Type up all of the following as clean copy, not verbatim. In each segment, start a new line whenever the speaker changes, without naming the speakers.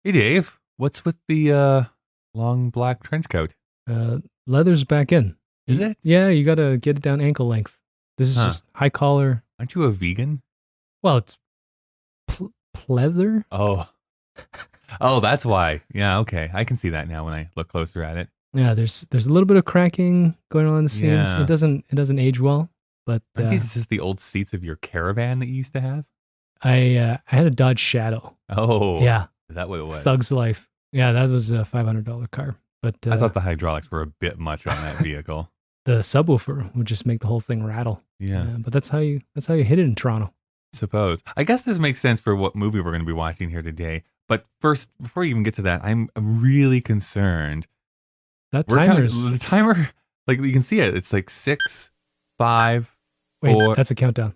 Hey Dave, what's with the long black trench coat?
Leather's back in.
Is it?
Yeah, you gotta get it down ankle length. This is
Huh.
just high collar.
Aren't you a vegan?
Well, it's pleather.
Oh. Oh, that's why. Yeah, okay. I can see that now when I look closer at it.
Yeah, there's a little bit of cracking going on in the seams.
Yeah.
It doesn't age well, but
Aren't these just the old seats of your caravan that you used to have?
I had a Dodge Shadow.
Oh.
Yeah,
Is that what it was?
Thug's Life. Yeah, that was a $500 car. But
I thought the hydraulics were a bit much on that vehicle.
the subwoofer would just make the whole thing rattle.
Yeah.
But that's how you hit it in Toronto.
Suppose. I guess this makes sense for what movie we're going to be watching here today. But first, before you even get to that, I'm really concerned.
That
We're
timer's
the timer, like you can see it. It's like 6, 5,
wait,
4.
that's a countdown.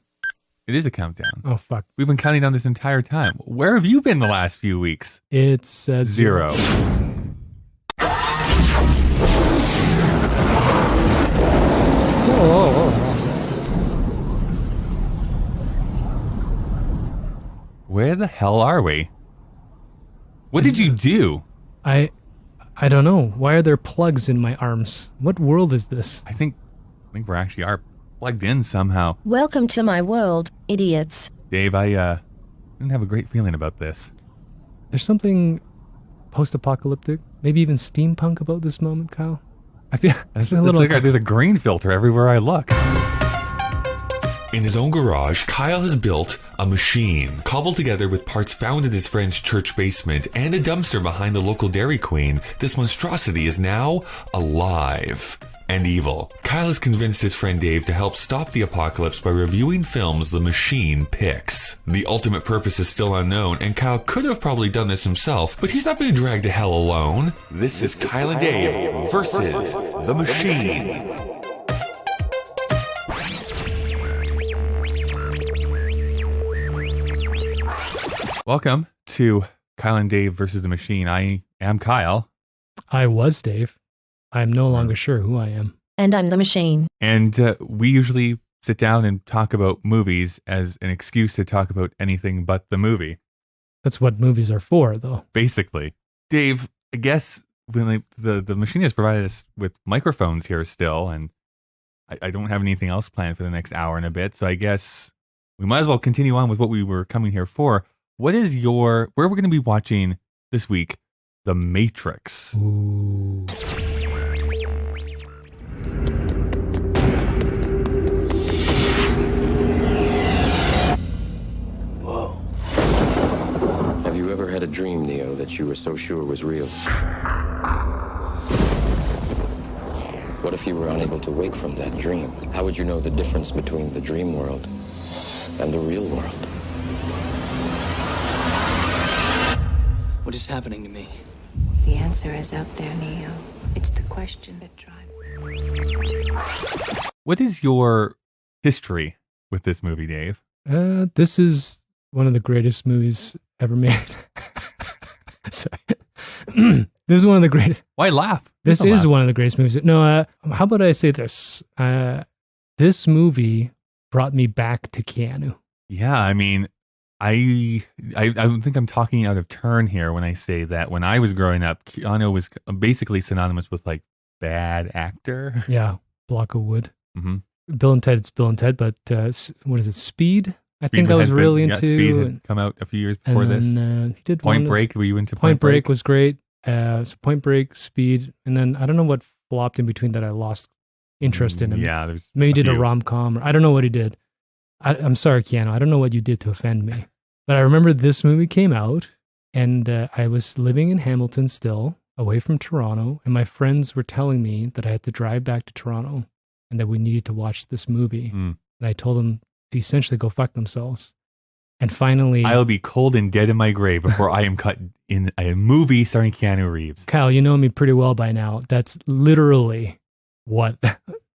It is a countdown.
Oh fuck.
We've been counting down this entire time. Where have you been the last few weeks?
It's
0. Where the hell are we? What did you do?
I don't know. Why are there plugs in my arms? What world is this?
I think we actually are plugged in somehow.
Welcome to my world, idiots.
Dave, I didn't have a great feeling about this.
There's something post-apocalyptic, maybe even steampunk about this moment, Kyle. I feel a
It's
little.
like there's a green filter everywhere I look.
In his own garage, Kyle has built a machine, cobbled together with parts found in his friend's church basement and a dumpster behind the local Dairy Queen. This monstrosity is now alive and evil. Kyle has convinced his friend Dave to help stop the apocalypse by reviewing films the machine picks. The ultimate purpose is still unknown, and Kyle could have probably done this himself, but he's not being dragged to hell alone. This is Kyle and Dave versus the machine.
Welcome to Kyle and Dave versus the Machine. I am Kyle.
I was Dave. I am no longer sure who I am.
And I'm the machine.
And we usually sit down and talk about movies as an excuse to talk about anything but the movie.
That's what movies are for, though.
Basically. Dave, I guess when the machine has provided us with microphones here still, and I don't have anything else planned for the next hour and a bit, so I guess we might as well continue on with what we were coming here for. Where we're going to be watching this week, The Matrix.
Ooh.
Whoa. Have you ever had a dream, Neo, that you were so sure was real? What if you were unable to wake from that dream? How would you know the difference between the dream world and the real world?
What is happening to me?
The answer is out there, Neo. It's the question that drives us.
What is your history with this movie, Dave?
This is one of the greatest movies ever made. Sorry. This is one of the greatest.
Why laugh?
This
Don't
is
laugh.
one of the greatest movies. No, how about I say this? This movie brought me back to Keanu.
Yeah, I mean, I don't think I'm talking out of turn here when I say that when I was growing up, Keanu was basically synonymous with like bad actor.
Yeah, block of wood.
Mm-hmm.
Bill and Ted, it's Bill and Ted, but what is it? Speed? I think I was really into.
Speed had come out a few years before this.
He did
Point
one-
Break. Were you into
Point Break was great. So Point Break, Speed, and then I don't know what flopped in between that I lost interest in him.
Yeah, there's
Maybe he did a
few.
rom-com, or I don't know what he did. I'm sorry, Keanu. I don't know what you did to offend me. But I remember this movie came out, and I was living in Hamilton still, away from Toronto, and my friends were telling me that I had to drive back to Toronto and that we needed to watch this movie.
Mm.
And I told them to essentially go fuck themselves. And finally,
I'll be cold and dead in my grave before I am cut in a movie starring Keanu Reeves.
Kyle, you know me pretty well by now. That's literally what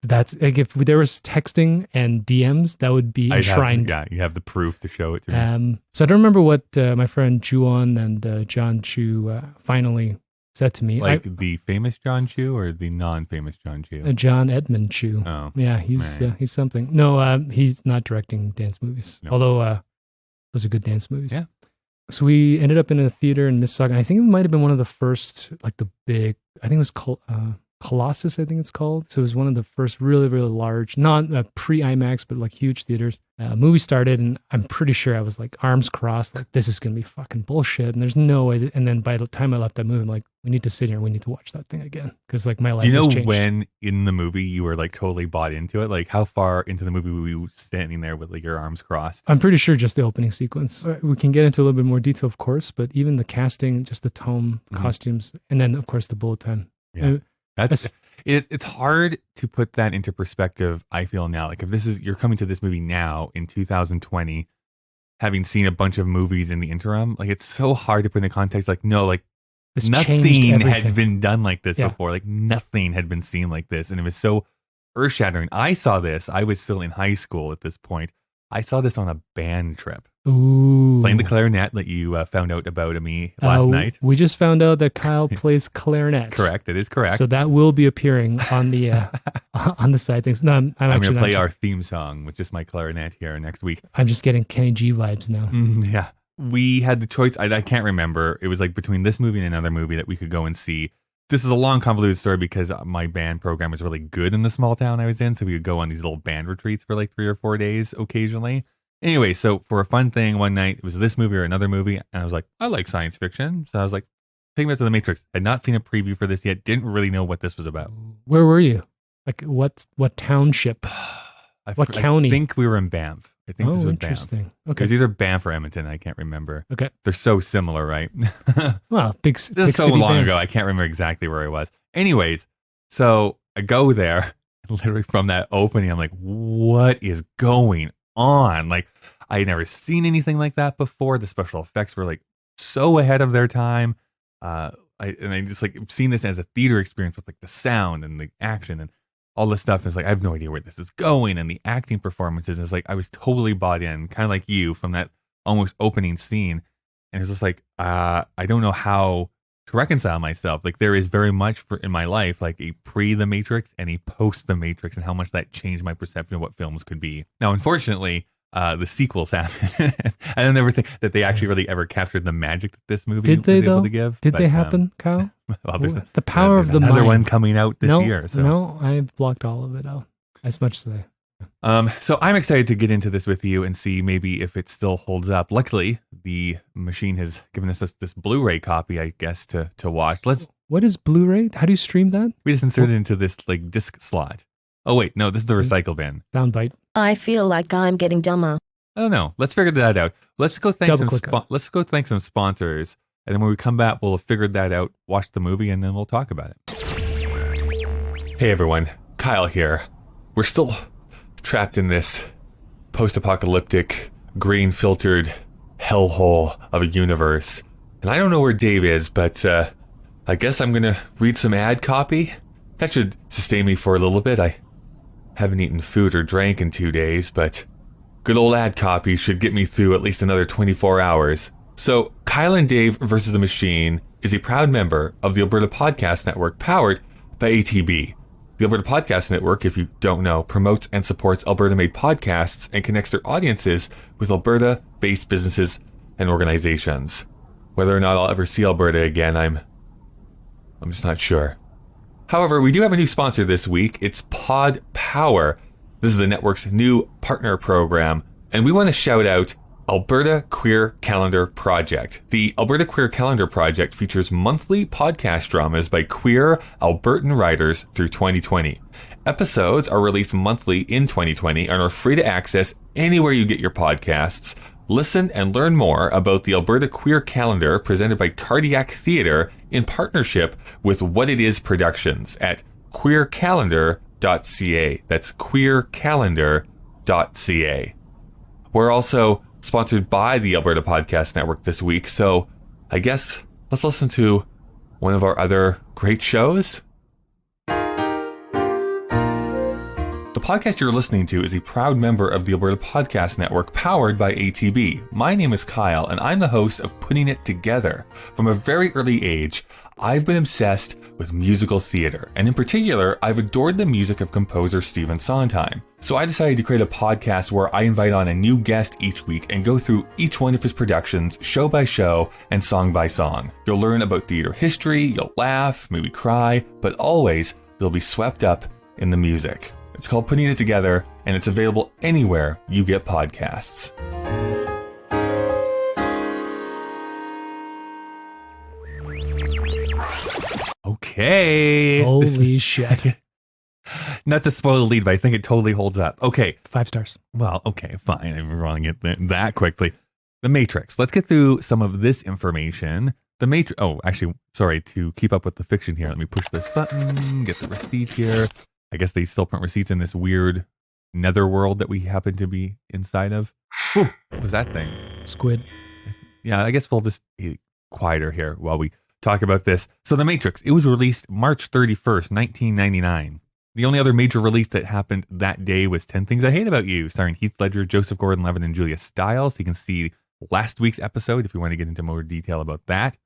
that's like. If there was texting and DMs, that would be enshrined.
You have the proof to show it to me.
So I don't remember what my friend Juan and John Chu finally said to me.
Like the famous John Chu or the non-famous John Chu?
John Edmund Chu.
Oh,
yeah, he's something. No, he's not directing dance movies.
No.
Although those are good dance movies.
Yeah.
So we ended up in a theater in Mississauga. And I think it might have been one of the first, like the big, I think it was Colossus, I think it's called. So it was one of the first really, really large, not pre-IMAX, but like huge theaters. Movie started, and I'm pretty sure I was like arms crossed, like this is going to be fucking bullshit. And there's no way. And then by the time I left that movie, I'm like, we need to sit here and we need to watch that thing again. Because like my life
Do you
has
know
changed.
when in the movie you were like totally bought into it? Like how far into the movie were you standing there with like your arms crossed?
I'm pretty sure just the opening sequence. We can get into a little bit more detail, of course, but even the casting, just the tone, costumes, and then of course the bullet time.
Yeah. It's hard to put that into perspective. I feel now, like if you're coming to this movie now in 2020, having seen a bunch of movies in the interim, like it's so hard to put in context. Like no, like
This
nothing
changed
had
everything.
been done like this
Yeah.
before. Like nothing had been seen like this, and it was so earth shattering. I saw this. I was still in high school at this point. I saw this on a band trip,
Ooh.
playing the clarinet that you found out about me last night.
We just found out that Kyle plays clarinet.
Correct. It is correct.
So that will be appearing on the on the side things. No, I'm
I'm
actually
going to play
not.
our theme song with just my clarinet here next week.
I'm just getting Kenny G vibes now.
Yeah. We had the choice. I can't remember. It was like between this movie and another movie that we could go and see. This is a long, convoluted story because my band program was really good in the small town I was in. So we would go on these little band retreats for like 3 or 4 days occasionally. Anyway, so for a fun thing one night, it was this movie or another movie. And I was like, I like science fiction. So I was like, take me to The Matrix. I'd not seen a preview for this yet. Didn't really know what this was about.
Where were you? Like what township? What county?
I think we were in Banff. I think this
Oh,
was
interesting.
Banff. It
Okay.
was either Banff or Edmonton. I can't remember.
Okay.
They're so similar, right?
Well, big.
This
big
is so
city
long
band.
ago. I can't remember exactly where I was. Anyways, so I go there. Literally from that opening, I'm like, what is going on? Like, I had never seen anything like that before. The special effects were like so ahead of their time. I just like seen this as a theater experience with like the sound and the action and all this stuff. Is like I have no idea where this is going, and the acting performances is like I was totally bought in, kind of like you from that almost opening scene. And it's just like I don't know how to reconcile myself. Like there is very much in my life like a pre The Matrix and a post The Matrix, and how much that changed my perception of what films could be. Now, unfortunately, the sequels happen. I don't ever think that they actually really ever captured the magic that this movie
Did they
was able
though?
to give.
Did
But,
they happen, Kyle?
Well, there's
The power of the
another
mind.
one coming out this
no,
year. So.
No, I've blocked all of it out. As much as
So I'm excited to get into this with you and see maybe if it still holds up. Luckily, the machine has given us this Blu-ray copy, I guess, to watch.
What is Blu-ray? How do you stream that?
We just insert it into this like disc slot. Oh wait, no, this is the recycle bin.
Soundbite.
I feel like I'm getting dumber.
I don't know. Let's figure that out. Let's go thank
Double-click on it.
let's go thank some sponsors, and then when we come back, we'll have figured that out, watch the movie, and then we'll talk about it. Hey everyone, Kyle here. We're still trapped in this post-apocalyptic, green-filtered hellhole of a universe, and I don't know where Dave is, but I guess I'm gonna read some ad copy. That should sustain me for a little bit. I haven't eaten food or drank in 2 days, but good old ad copy should get me through at least another 24 hours. So, Kyle and Dave versus the Machine is a proud member of the Alberta Podcast Network, powered by ATB. The Alberta Podcast Network, if you don't know, promotes and supports Alberta-made podcasts and connects their audiences with Alberta-based businesses and organizations. Whether or not I'll ever see Alberta again, I'm just not sure. However, we do have a new sponsor this week. It's Pod Power. This is the network's new partner program, and we want to shout out Alberta Queer Calendar Project. The Alberta Queer Calendar Project features monthly podcast dramas by queer Albertan writers through 2020. Episodes are released monthly in 2020 and are free to access anywhere you get your podcasts. Listen and learn more about the Alberta Queer Calendar presented by Cardiac Theatre in partnership with What It Is Productions at queercalendar.ca. That's queercalendar.ca. We're also sponsored by the Alberta Podcast Network this week, so I guess let's listen to one of our other great shows. The
podcast you're listening to is a proud member of the Alberta Podcast Network, powered by ATB. My name is Kyle, and I'm the host of Putting It Together. From a very early age, I've been obsessed with musical theater, and in particular, I've adored the music of composer Stephen Sondheim. So I decided to create a podcast where I invite on a new guest each week and go through each one of his productions, show by show and song by song. You'll learn about theater history, you'll laugh, maybe cry, but always you'll be swept up in the music. It's called Putting It Together, and it's available anywhere you get podcasts.
Okay.
Holy shit.
Not to spoil the lead, but I think it totally holds up. Okay.
5 stars.
Well, okay, fine. I didn't want to get that quickly. The Matrix. Let's get through some of this information. The Matrix. Oh, actually, sorry, to keep up with the fiction here, let me push this button, get the receipt here. I guess they still print receipts in this weird netherworld that we happen to be inside of. Ooh, what was that thing?
Squid.
Yeah, I guess we'll just be quieter here while we talk about this. So The Matrix, it was released March 31st, 1999. The only other major release that happened that day was 10 Things I Hate About You, starring Heath Ledger, Joseph Gordon-Levitt, and Julia Stiles. You can see last week's episode if you want to get into more detail about that.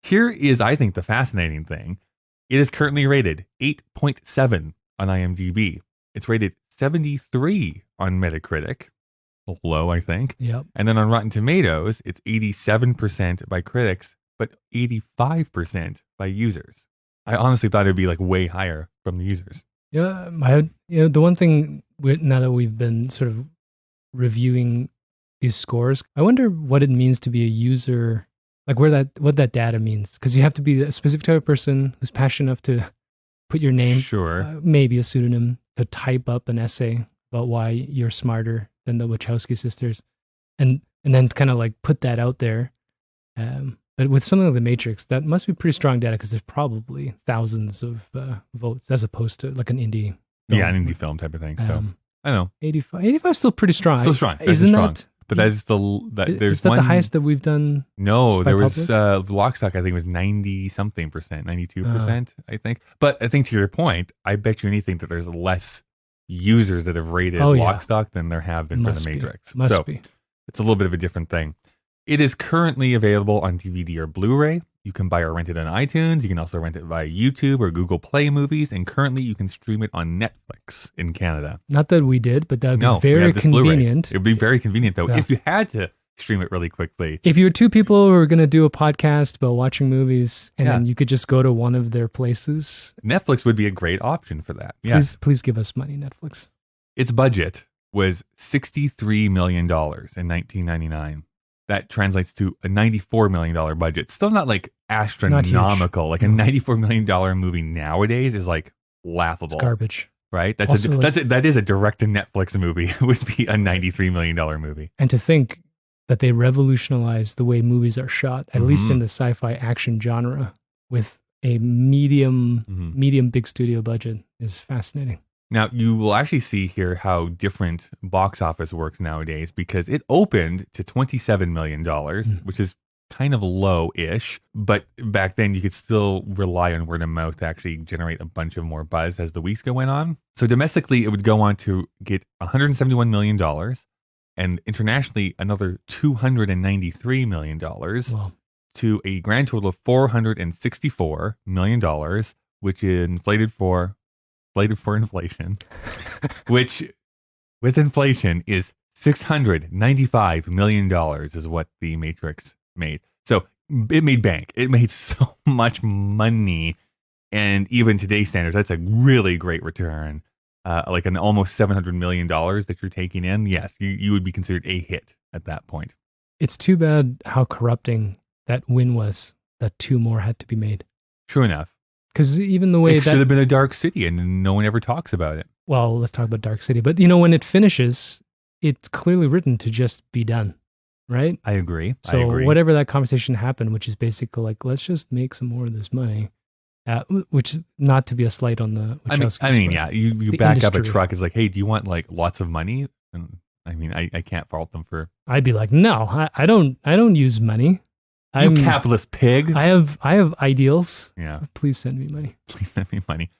Here is, I think, the fascinating thing. It is currently rated 8.7 on IMDb. It's rated 73 on Metacritic. A little low, I think.
Yep.
And then on Rotten Tomatoes, it's 87% by critics, but 85% by users. I honestly thought it'd be like way higher from the users.
Yeah, the one thing now that we've been sort of reviewing these scores, I wonder what it means to be a user, like what that data means, because you have to be a specific type of person who's passionate enough to put your name,
Sure,
maybe a pseudonym, to type up an essay about why you're smarter than the Wachowski sisters, and then kind of like put that out there. But with something like The Matrix, that must be pretty strong data because there's probably thousands of votes as opposed to like an indie film.
Yeah, an indie film type of thing. So I don't know.
85 is still pretty strong.
Still strong.
Isn't
strong.
that?
But that is there's
is that
one,
the highest that we've done?
No,
by
there was
public?
Lock, Stock, I think it was 90 something percent, 92%, I think. But I think to your point, I bet you anything that there's less users that have rated Lock, Stock than there have been for The Matrix.
Must be.
It's a little bit of a different thing. It is currently available on DVD or Blu-ray. You can buy or rent it on iTunes. You can also rent it via YouTube or Google Play Movies. And currently you can stream it on Netflix in Canada.
Not that we did, but that would
No,
be
we
very
have this Blu-ray.
convenient.
It would be very convenient, though,
Yeah.
if you had to stream it really quickly.
If you were two people who were going to do a podcast about watching movies, and then you could just go to one of their places.
Netflix would be a great option for that. Yes.
Please give us money, Netflix.
Its budget was $63 million in 1999. That translates to a $94 million budget. Still not like astronomical. Like a $94 million movie nowadays is like laughable.
It's garbage.
Right? That is a direct to Netflix movie. It would be a $93 million movie.
And to think that they revolutionized the way movies are shot, at least in the sci-fi action genre, with a medium big studio budget is fascinating.
Now, you will actually see here how different box office works nowadays because it opened to $27 million, which is kind of low-ish. But back then, you could still rely on word of mouth to actually generate a bunch of more buzz as the weeks went on. So domestically, it would go on to get $171 million, and internationally, another $293 million, to a grand total of $464 million, which inflated for inflation, which with inflation is $695 million is what The Matrix made. So it made bank. It made so much money. And even today's standards, that's a really great return. Like an almost $700 million that you're taking in. Yes, you would be considered a hit at that point.
It's too bad how corrupting that win was, that 2 more had to be made.
True enough.
Because even the way
it should have been a Dark City and no one ever talks about it.
Well, let's talk about Dark City. But, when it finishes, it's clearly written to just be done, right?
I agree.
So whatever that conversation happened, which is basically like, let's just make some more of this money, which is not to be a slight on the Wachowskis.
Yeah, you back up a truck. It's like, hey, do you want like lots of money? And I can't fault them for.
I'd be like, no, I don't use money.
You capitalist pig.
I have ideals.
Yeah.
Please send me money.
Please send me money.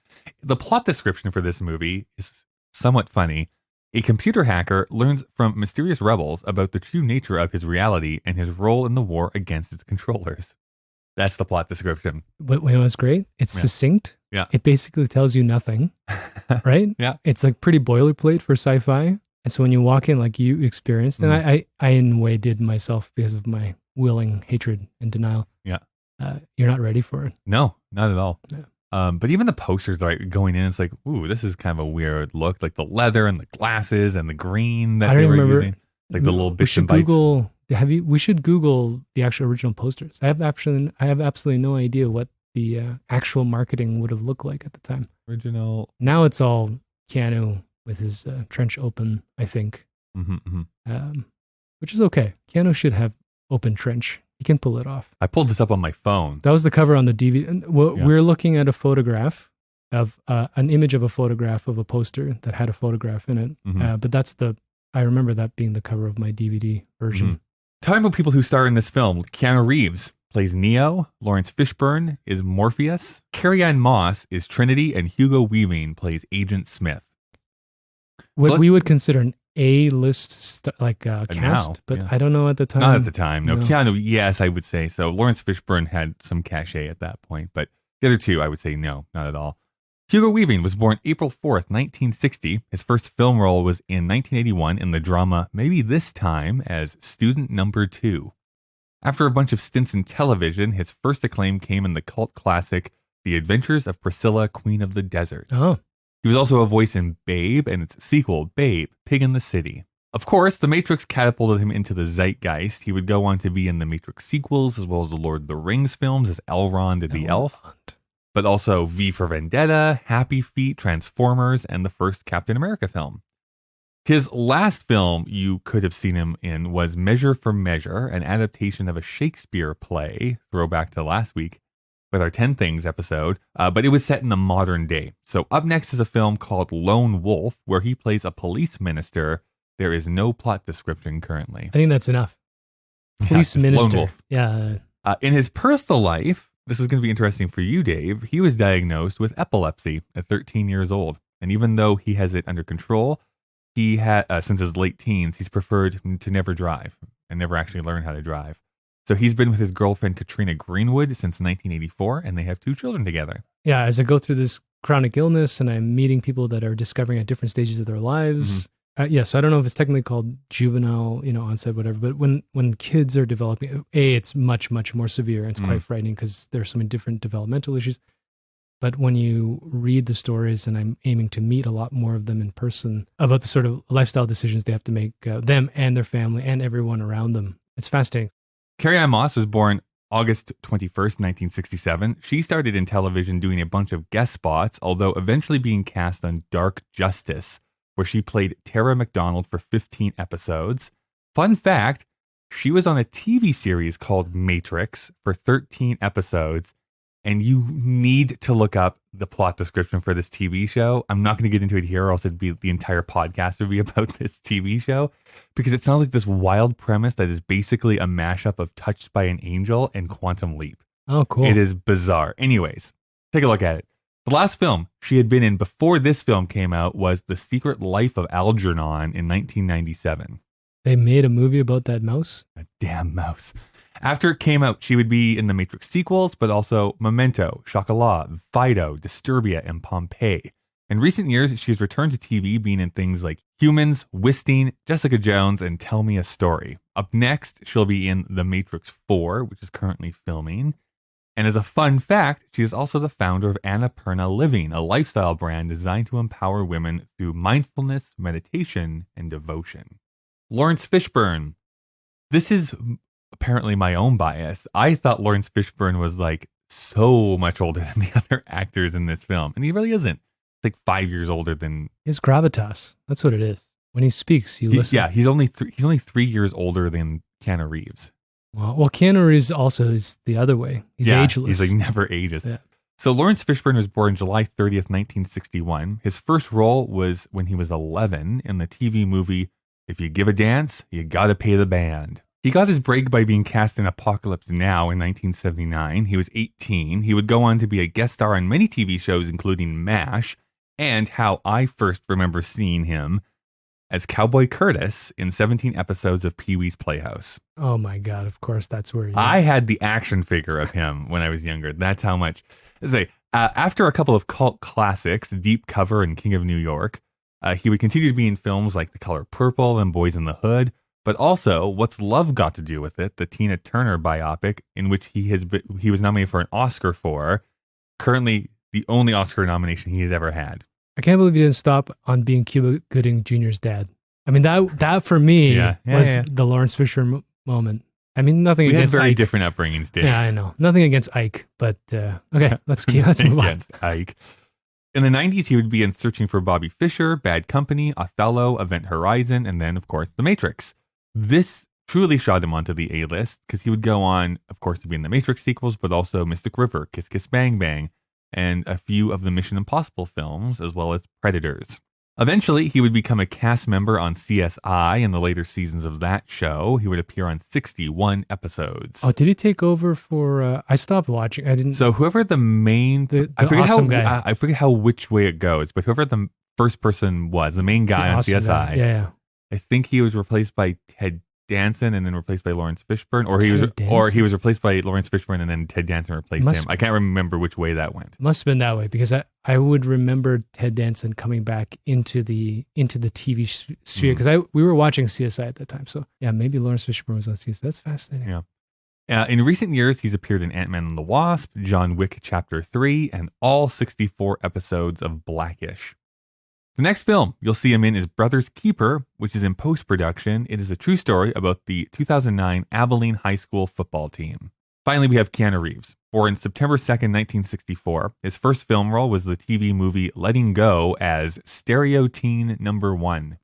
The plot description for this movie is somewhat funny. A computer hacker learns from mysterious rebels about the true nature of his reality and his role in the war against its controllers. That's the plot description.
But you know what's great? It's succinct.
Yeah.
It basically tells you nothing, right?
Yeah.
It's like pretty boilerplate for sci-fi. And so when you walk in, like you experienced, and I in a way did myself because of my willing hatred and denial.
Yeah.
You're not ready for it.
No, not at all.
Yeah.
But even the posters, like going in, it's like, ooh, this is kind of a weird look. Like the leather and the glasses and the green that they were using. Like the little bits and bytes.
We should Google the actual original posters. I have absolutely no idea what the actual marketing would have looked like at the time.
Original.
Now it's all Keanu with his trench open, I think. Which is okay. Keanu should have open trench. He can pull it off.
I pulled this up on my phone.
That was the cover on the DVD. We're looking at a photograph of an image of a photograph of a poster that had a photograph in it. But I remember that being the cover of my DVD version.
Talking about people who star in this film, Keanu Reeves plays Neo, Lawrence Fishburne is Morpheus, Carrie-Anne Moss is Trinity, and Hugo Weaving plays Agent Smith.
What we would consider an A-list cast,
now,
but I don't know at the time.
Not at the time. No, Keanu, yes, I would say so. Lawrence Fishburne had some cachet at that point, but the other two, I would say no, not at all. Hugo Weaving was born April 4th, 1960. His first film role was in 1981 in the drama Maybe This Time as Student Number 2. After a bunch of stints in television, his first acclaim came in the cult classic The Adventures of Priscilla, Queen of the Desert.
Oh.
He was also a voice in Babe and its sequel, Babe, Pig in the City. Of course, The Matrix catapulted him into the zeitgeist. He would go on to be in the Matrix sequels, as well as the Lord of the Rings films as Elrond the Elf, but also V for Vendetta, Happy Feet, Transformers, and the first Captain America film. His last film you could have seen him in was Measure for Measure, an adaptation of a Shakespeare play, throwback to last week, with our 10 Things episode, but it was set in the modern day. So up next is a film called Lone Wolf, where he plays a police minister. There is no plot description currently.
I think that's enough. Police minister.
Lone Wolf.
Yeah.
In his personal life, this is going to be interesting for you, Dave. He was diagnosed with epilepsy at 13 years old. And even though he has it under control, he had, since his late teens, he's preferred to never drive and never actually learn how to drive. So he's been with his girlfriend, Katrina Greenwood, since 1984, and they have 2 children together.
Yeah, as I go through this chronic illness and I'm meeting people that are discovering at different stages of their lives. So I don't know if it's technically called juvenile, onset, whatever, but when kids are developing, it's much, much more severe. It's quite frightening because there's so many different developmental issues. But when you read the stories, and I'm aiming to meet a lot more of them in person, about the sort of lifestyle decisions they have to make, them and their family and everyone around them, it's fascinating.
Carrie-Anne Moss was born August 21st, 1967. She started in television doing a bunch of guest spots, although eventually being cast on Dark Justice, where she played Tara McDonald for 15 episodes. Fun fact, she was on a TV series called Matrix for 13 episodes, and you need to look up the plot description for this TV show. I'm not going to get into it here, or else the entire podcast would be about this TV show, because it sounds like this wild premise that is basically a mashup of Touched by an Angel and Quantum Leap.
Oh, cool.
It is bizarre. Anyways, take a look at it. The last film she had been in before this film came out was The Secret Life of Algernon in 1997.
They made a movie about that mouse?
A damn mouse. After it came out, she would be in the Matrix sequels, but also Memento, Chocolat, Fido, Disturbia, and Pompeii. In recent years, she's returned to TV, being in things like Humans, Wisting, Jessica Jones, and Tell Me a Story. Up next, she'll be in The Matrix 4, which is currently filming. And as a fun fact, she is also the founder of Annapurna Living, a lifestyle brand designed to empower women through mindfulness, meditation, and devotion. Lawrence Fishburne. This is apparently my own bias. I thought Lawrence Fishburne was like so much older than the other actors in this film, and he really isn't. It's like 5 years older than
his gravitas. That's what it is. When he speaks, you listen.
Yeah, he's only 3 years older than Keanu Reeves.
Well, Keanu Reeves also is the other way. He's ageless.
He's like never ages.
Yeah.
So Lawrence Fishburne was born July 30th, 1961. His first role was when he was 11 in the TV movie If You Give a Dance, You Gotta Pay the Band. He got his break by being cast in Apocalypse Now in 1979. He was 18. He would go on to be a guest star on many TV shows, including MASH, and how I first remember seeing him as Cowboy Curtis in 17 episodes of Pee-wee's Playhouse.
Oh my God! Of course, that's where
I had the action figure of him when I was younger. That's how much. After a couple of cult classics, Deep Cover and King of New York, he would continue to be in films like The Color Purple and Boys in the Hood, but also What's Love Got to Do with It, the Tina Turner biopic, in which he was nominated for an Oscar for, currently the only Oscar nomination he has ever had.
I can't believe he didn't stop on being Cuba Gooding Jr.'s dad. I mean, that for me was the Lawrence Fishburne moment. I mean, nothing
we
against
had very
Ike.
different upbringings, Dave.
Yeah, I know. Nothing against Ike, but okay, let's move on.
Against Ike. In the 90s, he would be in Searching for Bobby Fischer, Bad Company, Othello, Event Horizon, and then, of course, The Matrix. This truly shot him onto the A-list because he would go on, of course, to be in the Matrix sequels, but also Mystic River, Kiss Kiss Bang Bang, and a few of the Mission Impossible films, as well as Predators. Eventually, he would become a cast member on CSI in the later seasons of that show. He would appear on 61 episodes.
Oh, did he take over for? I stopped watching. I didn't.
So whoever the main, I forget
awesome
how
guy.
I forget how which way it goes, but whoever the first person was, the main guy on
awesome
CSI,
guy. Yeah.
I think he was replaced by Ted Danson and then replaced by Lawrence Fishburne, or he was replaced by Lawrence Fishburne and then Ted Danson replaced him. I can't remember which way that went.
Must have been that way because I would remember Ted Danson coming back into the TV sphere because we were watching CSI at that time. So yeah, maybe Lawrence Fishburne was on CSI. That's fascinating.
Yeah. In recent years, he's appeared in Ant-Man and the Wasp, John Wick Chapter 3, and all 64 episodes of Blackish. The next film you'll see him in is Brother's Keeper, which is in post-production. It is a true story about the 2009 Abilene High School football team. Finally, we have Keanu Reeves. Born September 2nd, 1964, his first film role was the TV movie Letting Go as Stereo Teen Number 1.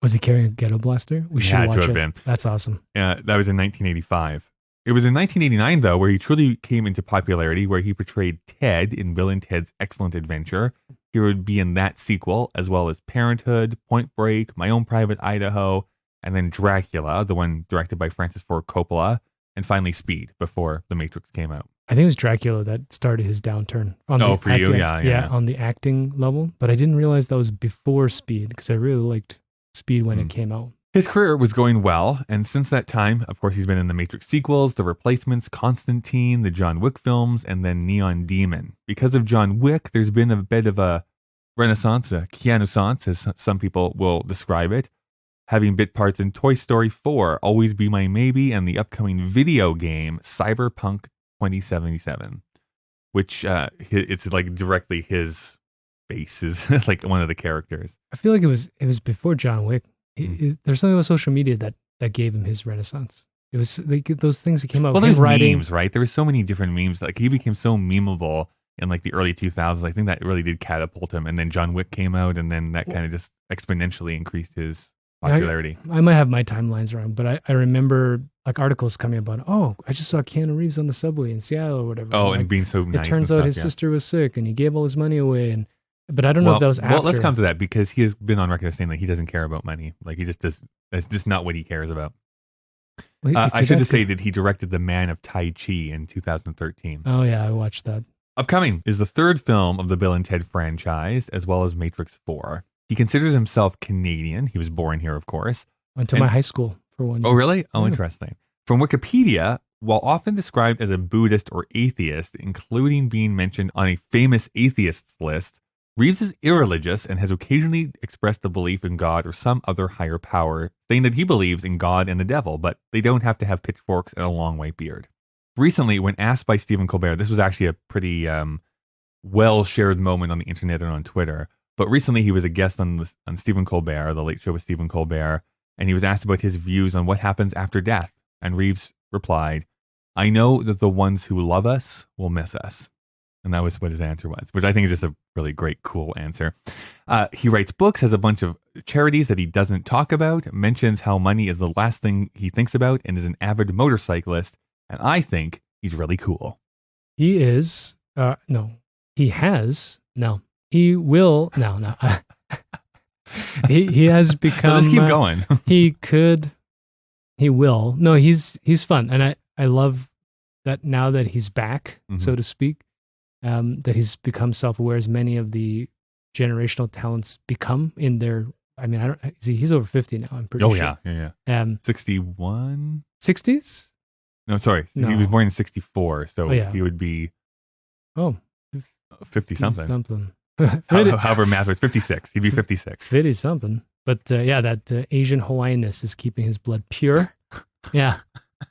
Was he carrying a ghetto blaster? We should watch it. Been. That's awesome.
That was in 1985. It was in 1989, though, where he truly came into popularity, where he portrayed Ted in Bill and Ted's Excellent Adventure. He would be in that sequel, as well as Parenthood, Point Break, My Own Private Idaho, and then Dracula, the one directed by Francis Ford Coppola, and finally Speed, before The Matrix came out.
I think it was Dracula that started his downturn. On the acting level. But I didn't realize that was before Speed, because I really liked Speed when it came out.
His career was going well, and since that time, of course, he's been in the Matrix sequels, The Replacements, Constantine, the John Wick films, and then Neon Demon. Because of John Wick, there's been a bit of a renaissance, a Keanu-sance, as some people will describe it, having bit parts in Toy Story 4, Always Be My Maybe, and the upcoming video game, Cyberpunk 2077, which it's like directly his face is like one of the characters.
I feel like it was before John Wick. There's something about social media that gave him his renaissance. It was like those things that came out.
Well, there's memes, right? There were so many different memes. Like he became so memeable in like the early 2000s. I think that really did catapult him. And then John Wick came out, and then that kind of just exponentially increased his popularity.
I might have my timelines wrong, but I remember like articles coming about, I just saw Keanu Reeves on the subway in Seattle or whatever.
Oh, and being so nice.
It turns out his sister was sick, and he gave all his money away, but I don't know if that was after.
Well, let's come to that because he has been on record saying that he doesn't care about money. Like he just does. That's just not what he cares about. Well, I should just say that he directed The Man of Tai Chi in 2013.
Oh yeah, I watched that.
Upcoming is the third film of the Bill and Ted franchise, as well as Matrix 4. He considers himself Canadian. He was born here, of course.
Went to my high school for 1 year.
Oh, really? Oh, interesting. From Wikipedia, while often described as a Buddhist or atheist, including being mentioned on a famous atheists list, Reeves is irreligious and has occasionally expressed a belief in God or some other higher power, saying that he believes in God and the devil, but they don't have to have pitchforks and a long white beard. Recently, when asked by Stephen Colbert, this was actually a pretty well-shared moment on the internet and on Twitter, but recently he was a guest on Stephen Colbert, The Late Show with Stephen Colbert, and he was asked about his views on what happens after death, and Reeves replied, "I know that the ones who love us will miss us." And that was what his answer was, which I think is just a really great, cool answer. He writes books, has a bunch of charities that he doesn't talk about, mentions how money is the last thing he thinks about, and is an avid motorcyclist. And I think he's really cool.
He is. He will. No. he has become.
Let's keep going.
He will. No, he's fun. And I love that now that he's back, so to speak. That he's become self-aware as many of the generational talents become in their. I mean, I don't see. He's over 50 now. I'm pretty
Oh
sure.
yeah. 61.
60s.
No, sorry.
No.
He was born in 64, so
Oh, yeah.
he would be
Oh,
50 something.
Something.
However, math was 56. He'd be 56.
50 something. But yeah, that Asian Hawaiian-ness is keeping his blood pure. Yeah.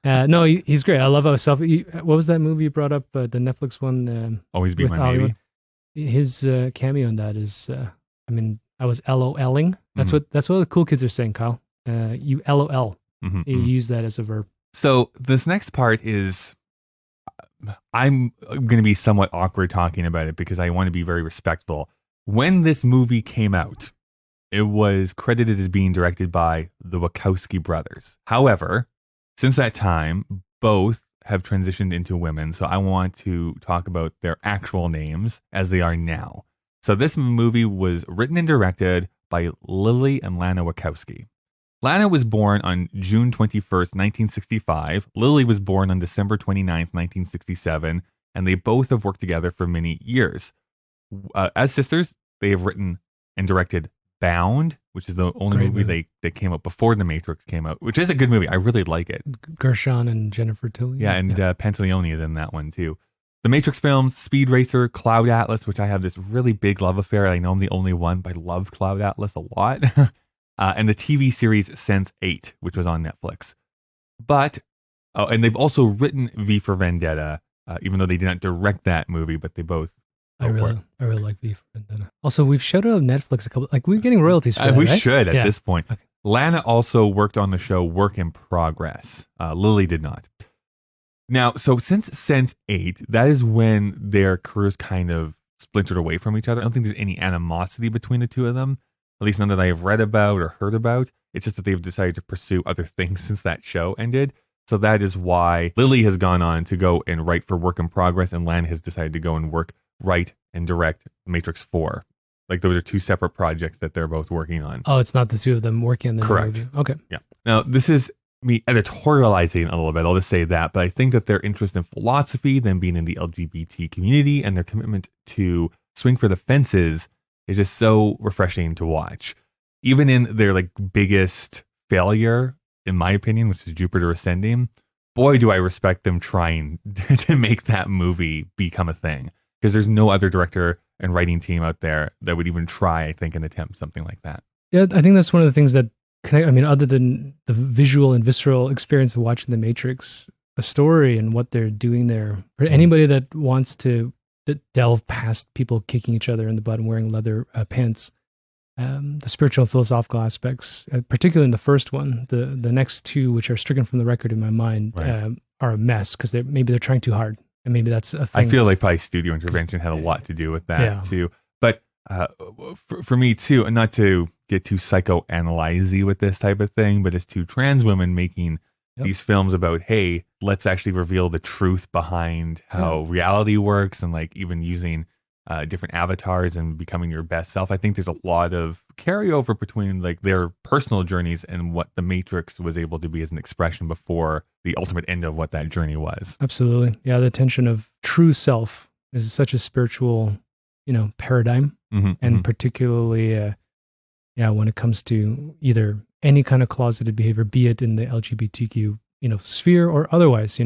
No, he's great. I love how what was that movie you brought up? The Netflix one.
Always Be
with
My Maybe.
His cameo in that is, I mean, I was LOLing. That's what the cool kids are saying, Kyle. You LOL. You use that as a verb.
So this next part is, I'm going to be somewhat awkward talking about it because I want to be very respectful. When this movie came out, it was credited as being directed by the Wachowski brothers. However, since that time, both have transitioned into women. So I want to talk about their actual names as they are now. So this movie was written and directed by Lily and Lana Wachowski. Lana was born on June 21st, 1965. Lily was born on December 29th, 1967. And they both have worked together for many years. As sisters, they have written and directed Bound, which is the only movie that came out before The Matrix came out, which is a good movie. I really like it.
Gershon and Jennifer Tilly.
Yeah, and Pantaleone is in that one too. The Matrix films, Speed Racer, Cloud Atlas, which I have this really big love affair. I know I'm the only one, but I love Cloud Atlas a lot. And the TV series Sense8, which was on Netflix. But, and they've also written V for Vendetta, even though they did not direct that movie, but they both.
I really like V for Vendetta. Also, we've shouted out Netflix a couple. Like, we're getting royalties for that,
we
right?
should at this point.
Okay.
Lana also worked on the show Work in Progress. Lily did not. Now, so since Sense8, that is when their careers kind of splintered away from each other. I don't think there's any animosity between the two of them, at least none that I have read about or heard about. It's just that they've decided to pursue other things since that show ended. So that is why Lily has gone on to go and write for Work in Progress, and Lana has decided to go and write and direct Matrix 4. Like, those are two separate projects that they're both working on.
Oh, it's not the two of them working on the
Correct.
movie. Okay.
Yeah. Now, this is me editorializing a little bit. I'll just say that. But I think that their interest in philosophy, them being in the LGBT community, and their commitment to swing for the fences is just so refreshing to watch. Even in their biggest failure, in my opinion, which is Jupiter Ascending, boy, do I respect them trying to make that movie become a thing. Because there's no other director and writing team out there that would even try, I think, and attempt something like that.
Yeah, I think that's one of the things that connect. I mean, other than the visual and visceral experience of watching The Matrix, the story and what they're doing there. For anybody that wants to delve past people kicking each other in the butt and wearing leather pants, the spiritual and philosophical aspects, particularly in the first one, the next two, which are stricken from the record in my mind, are a mess because maybe they're trying too hard. And maybe that's a thing.
I feel like probably studio intervention had a lot to do with that too. But for me too, and not to get too psychoanalyzy with this type of thing, but as two trans women making these films about, hey, let's actually reveal the truth behind how reality works, and even using different avatars and becoming your best self. I think there's a lot of carryover between their personal journeys and what The Matrix was able to be as an expression before the ultimate end of what that journey was.
Absolutely. Yeah, the tension of true self is such a spiritual, paradigm. And particularly, when it comes to either any kind of closeted behavior, be it in the LGBTQ, sphere or otherwise,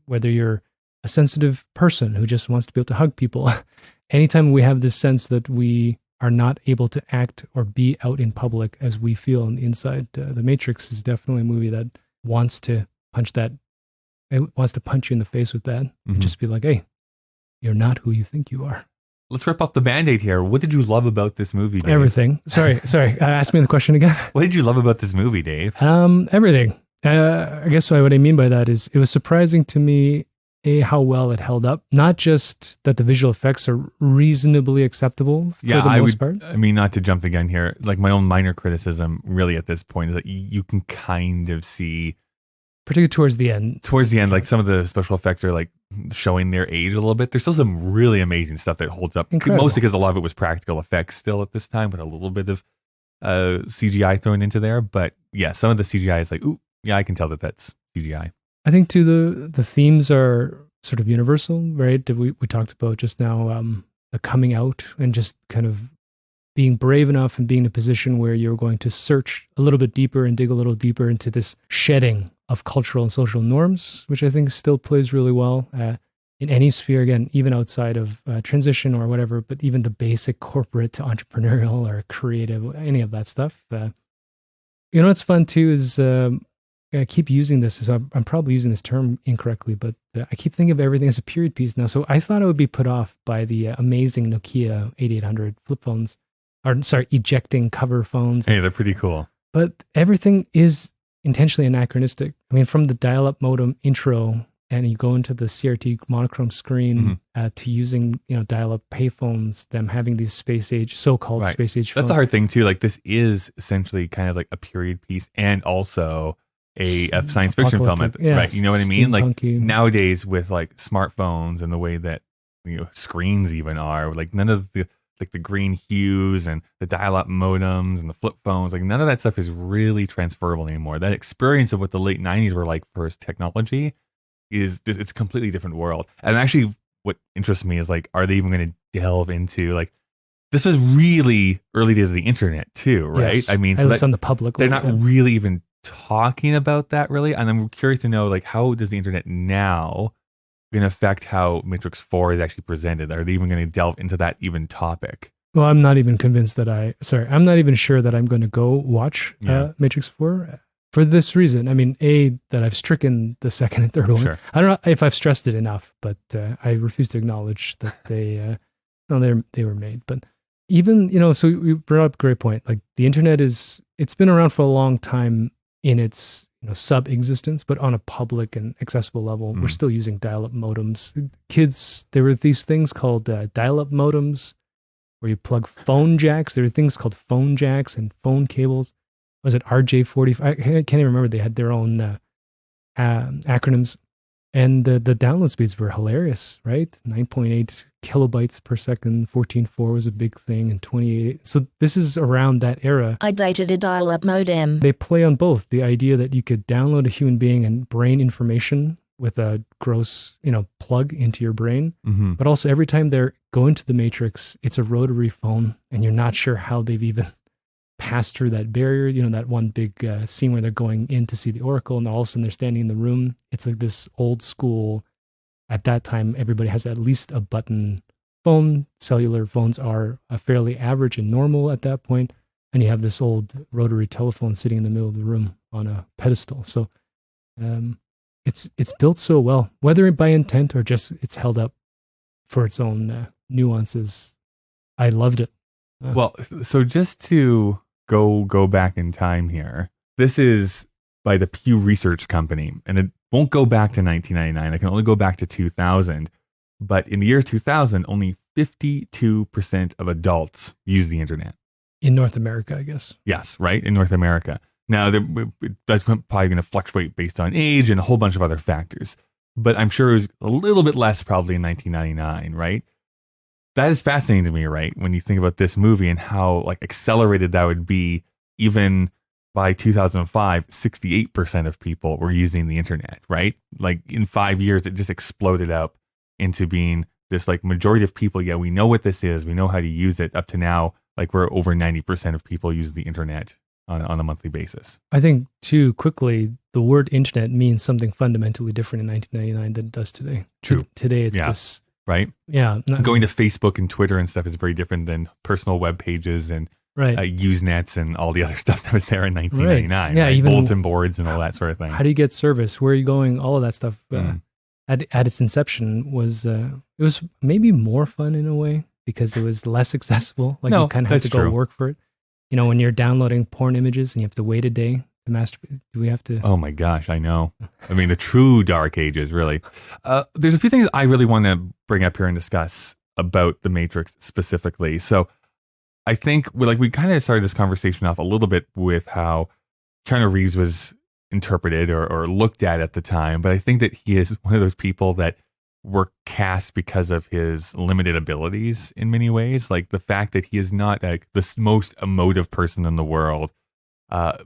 whether you're a sensitive person who just wants to be able to hug people. Anytime we have this sense that we are not able to act or be out in public as we feel on the inside, The Matrix is definitely a movie that wants to punch that. It wants to punch you in the face with that and just be like, hey, you're not who you think you are.
Let's rip off the Band-Aid here. What did you love about this movie, Dave?
Everything. Sorry. Ask me the question again.
What did you love about this movie, Dave?
Everything. I guess what I mean by that is it was surprising to me how well it held up. Not just that the visual effects are reasonably acceptable for the most part.
I mean, not to jump the gun here, my own minor criticism really at this point is that you can kind of see,
particularly towards the end,
some of the special effects are showing their age a little bit. There's still some really amazing stuff that holds up.
Incredible.
Mostly because a lot of it was practical effects still at this time, with a little bit of CGI thrown into there. But yeah, some of the CGI is ooh, yeah, I can tell that that's CGI.
I think too the themes are sort of universal, right? We talked about just now the coming out and just kind of being brave enough and being in a position where you're going to search a little bit deeper and dig a little deeper into this shedding of cultural and social norms, which I think still plays really well in any sphere, again, even outside of transition or whatever, but even the basic corporate to entrepreneurial or creative, any of that stuff. What's fun too is I keep using this, so I'm probably using this term incorrectly, but I keep thinking of everything as a period piece now. So I thought I would be put off by the amazing Nokia 8800 flip phones, or sorry, ejecting cover phones.
Hey, they're pretty cool.
But everything is intentionally anachronistic. I mean, from the dial-up modem intro, and you go into the CRT monochrome screen to using dial-up payphones, them having these space age, so-called space age phones.
That's the hard thing too. Like, this is essentially kind of like a period piece and also a science fiction film, right? You know what I mean? Like, nowadays with like smartphones and the way that screens even are, like none of the like the green hues and the dial-up modems and the flip phones, like none of that stuff is really transferable anymore. That experience of what the late 90s were like for technology it's a completely different world. And actually what interests me is like, are they even going to delve into like, this is really early days of the internet too, right?
Yes.
I mean,
so that's on the public
they're
level,
not really even talking about that really. And I'm curious to know, like, how does the internet now going to affect how Matrix 4 is actually presented? Are they even going to delve into that even topic?
Well, I'm not even convinced that I'm not even sure that I'm going to go watch Matrix 4 for this reason. I mean, that I've stricken the second and third one.
Sure.
I don't know if I've stressed it enough, but I refuse to acknowledge that they were made. But even, so you brought up a great point. Like, the internet it's been around for a long time in its sub-existence, but on a public and accessible level, we're still using dial-up modems. Kids, there were these things called dial-up modems where you plug phone jacks. There were things called phone jacks and phone cables. Was it RJ45? I can't even remember. They had their own acronyms. And the download speeds were hilarious, right? 9.8 kilobytes per second, 14.4 was a big thing, and 28. So this is around that era.
I dated a dial-up modem.
They play on both. The idea that you could download a human being and brain information with a gross, plug into your brain.
Mm-hmm.
But also every time they're going to the Matrix, it's a rotary phone, and you're not sure how they've even passed through that barrier. That one big scene where they're going in to see the Oracle, and all of a sudden they're standing in the room. It's like this old school. At that time, everybody has at least a button phone. Cellular phones are fairly average and normal at that point. And you have this old rotary telephone sitting in the middle of the room on a pedestal. So it's built so well, whether by intent or just it's held up for its own nuances. I loved it.
Well, so just to go back in time here, this is by the Pew Research Company, and it won't go back to 1999. It can only go back to 2000. But in the year 2000, only 52% of adults use the internet.
In North America, I guess.
Yes, right? In North America. Now, that's probably going to fluctuate based on age and a whole bunch of other factors. But I'm sure it was a little bit less probably in 1999, right? That is fascinating to me, right? When you think about this movie and how like accelerated that would be. Even by 2005, 68% of people were using the internet, right? Like in 5 years, it just exploded up into being this like majority of people. Yeah, we know what this is. We know how to use it. Up to now, like we're over 90% of people use the internet on a monthly basis.
I think too quickly, the word internet means something fundamentally different in 1999 than it does today.
True.
Today it's this.
Right?
Yeah.
Going to Facebook and Twitter and stuff is very different than personal web pages and Usenets and all the other stuff that was there in 1999.
Right. Yeah,
right?
even
bulletin boards and all that sort of thing.
How do you get service? Where are you going? All of that stuff at its inception was it was maybe more fun in a way because it was less accessible. Like you kind of had to go work for it. When you're downloading porn images and you have to wait a day to masturbate, do we have to?
Oh my gosh, I know. I mean, the true dark ages, really. There's a few things I really want to bring up here and discuss about The Matrix specifically. So I think we kind of started this conversation off a little bit with how Keanu Reeves was interpreted or looked at the time, but I think that he is one of those people that were cast because of his limited abilities in many ways. Like the fact that he is not like the most emotive person in the world. I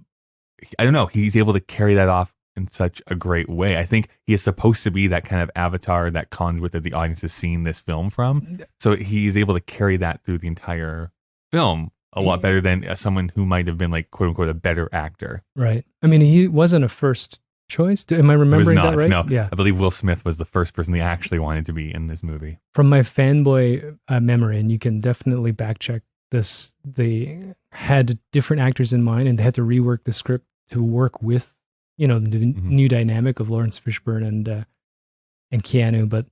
don't know. He's able to carry that off in such a great way. I think he is supposed to be that kind of avatar, that conduit that the audience is seeing this film from. So he's able to carry that through the entire film a lot better than someone who might have been like quote unquote a better actor.
Right. I mean, he wasn't a first choice. Am I
It was
remembering
not.
that right?
No,
Yeah.
I believe Will Smith was the first person they actually wanted to be in this movie.
From my fanboy memory, and you can definitely back check this, they had different actors in mind, and they had to rework the script to work with, the new dynamic of Lawrence Fishburne and Keanu. But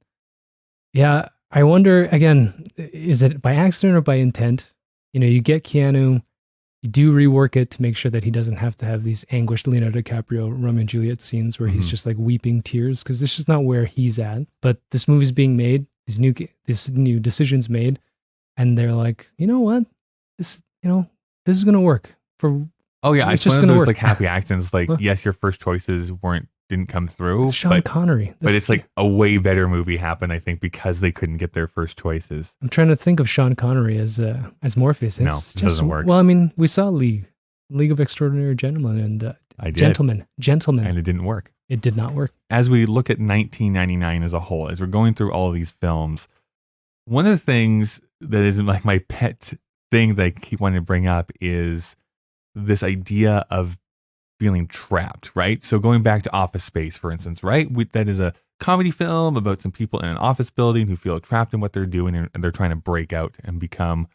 yeah, I wonder again, is it by accident or by intent? You get Keanu, you do rework it to make sure that he doesn't have to have these anguished Leonardo DiCaprio Romeo and Juliet scenes where he's just like weeping tears, because this is not where he's at. But this movie's being made, these new decisions made, and they're like, you know what, this is gonna work for.
Oh yeah,
it's
one
just
of
gonna
those
work.
like happy accidents. Like,
Well,
yes, your first choices didn't come through.
It's Sean Connery.
But it's like a way better movie happened, I think, because they couldn't get their first choices.
I'm trying to think of Sean Connery as Morpheus.
No, it doesn't work.
Well, I mean, we saw League of Extraordinary Gentlemen, and
I did.
Gentlemen,
And it didn't work.
It did not work.
As we look at 1999 as a whole, as we're going through all of these films, one of the things that is like my pet thing that I keep wanting to bring up is this idea of feeling trapped, right? So going back to Office Space, for instance, right? That is a comedy film about some people in an office building who feel trapped in what they're doing, and they're trying to break out and become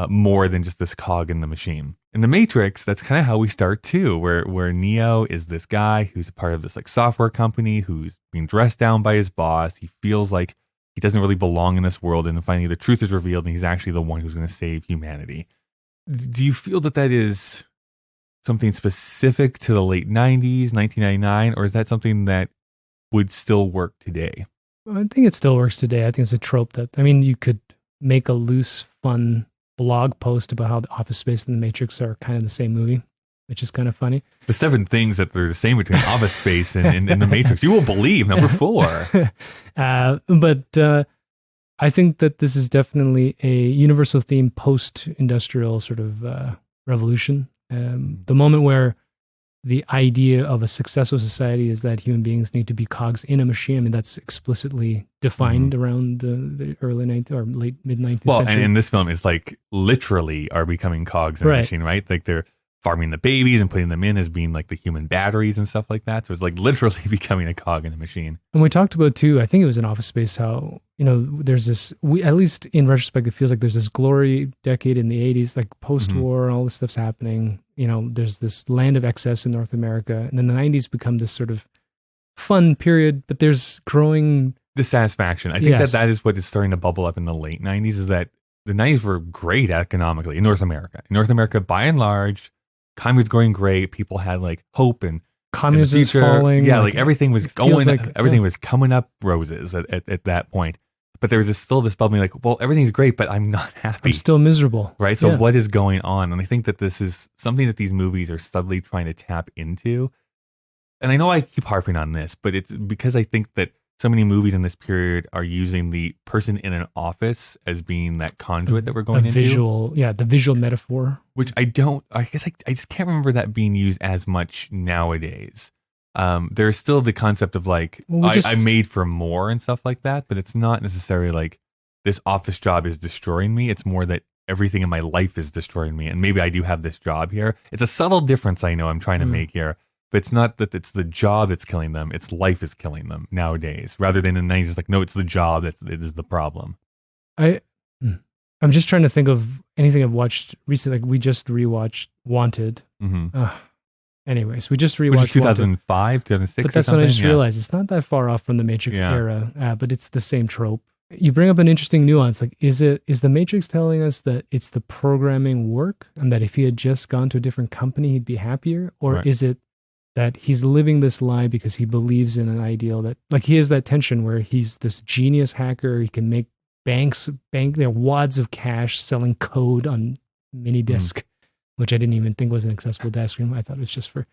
more than just this cog in the machine. In The Matrix, that's kind of how we start too, where Neo is this guy who's a part of this like software company who's being dressed down by his boss. He feels like he doesn't really belong in this world, and then finally the truth is revealed, and he's actually the one who's going to save humanity. Do you feel that is something specific to the late 90s, 1999, or is that something that would still work today?
I think it still works today. I think it's a trope that, I mean, you could make a loose, fun blog post about how the Office Space and The Matrix are kind of the same movie, which is kind of funny.
The 7 things that they're the same between Office Space and The Matrix. You will believe, number 4.
But I think that this is definitely a universal theme post-industrial sort of revolution. The moment where the idea of a successful society is that human beings need to be cogs in a machine. I mean, that's explicitly defined around the early 19th or late mid-19th century.
And in this film, it's like literally are becoming cogs in a machine, right? Like they're farming the babies and putting them in as being like the human batteries and stuff like that. So it's like literally becoming a cog in a machine. And
we talked about too, I think it was in Office Space, how, there's this, at least in retrospect, it feels like there's this glory decade in the 80s, like post-war, all this stuff's happening. There's this land of excess in North America. And then the 90s become this sort of fun period, but there's growing
dissatisfaction. I think that is what is starting to bubble up in the late 90s, is that the 90s were great economically in North America. In North America, by and large, economy was going great. People had like hope and
communism is falling.
Yeah, like everything was going. Everything was coming up roses at that point. But there was still this bubbling like, well, everything's great, but I'm not happy.
I'm still miserable.
Right. So what is going on? And I think that this is something that these movies are subtly trying to tap into. And I know I keep harping on this, but it's because I think that so many movies in this period are using the person in an office as being that conduit that we're going into.
The visual metaphor.
Which I guess I just can't remember that being used as much nowadays. There's still the concept of like, I'm made for more and stuff like that, but it's not necessarily like this office job is destroying me. It's more that everything in my life is destroying me. And maybe I do have this job here. It's a subtle difference I know I'm trying to make here. But it's not that it's the job that's killing them. It's life is killing them nowadays. Rather than in the 90s, it's like, no, it's the job that is the problem.
I'm just trying to think of anything I've watched recently. Like we just rewatched Wanted. Anyways, we just rewatched
2005, 2006.
But that's when I just realized it's not that far off from the Matrix era, but it's the same trope. You bring up an interesting nuance. Like, is the Matrix telling us that it's the programming work, and that if he had just gone to a different company, he'd be happier? Or is it that he's living this lie because he believes in an ideal that, like, he has that tension where he's this genius hacker, he can make wads of cash selling code on mini disc, which I didn't even think was an accessible desk. I thought it was just for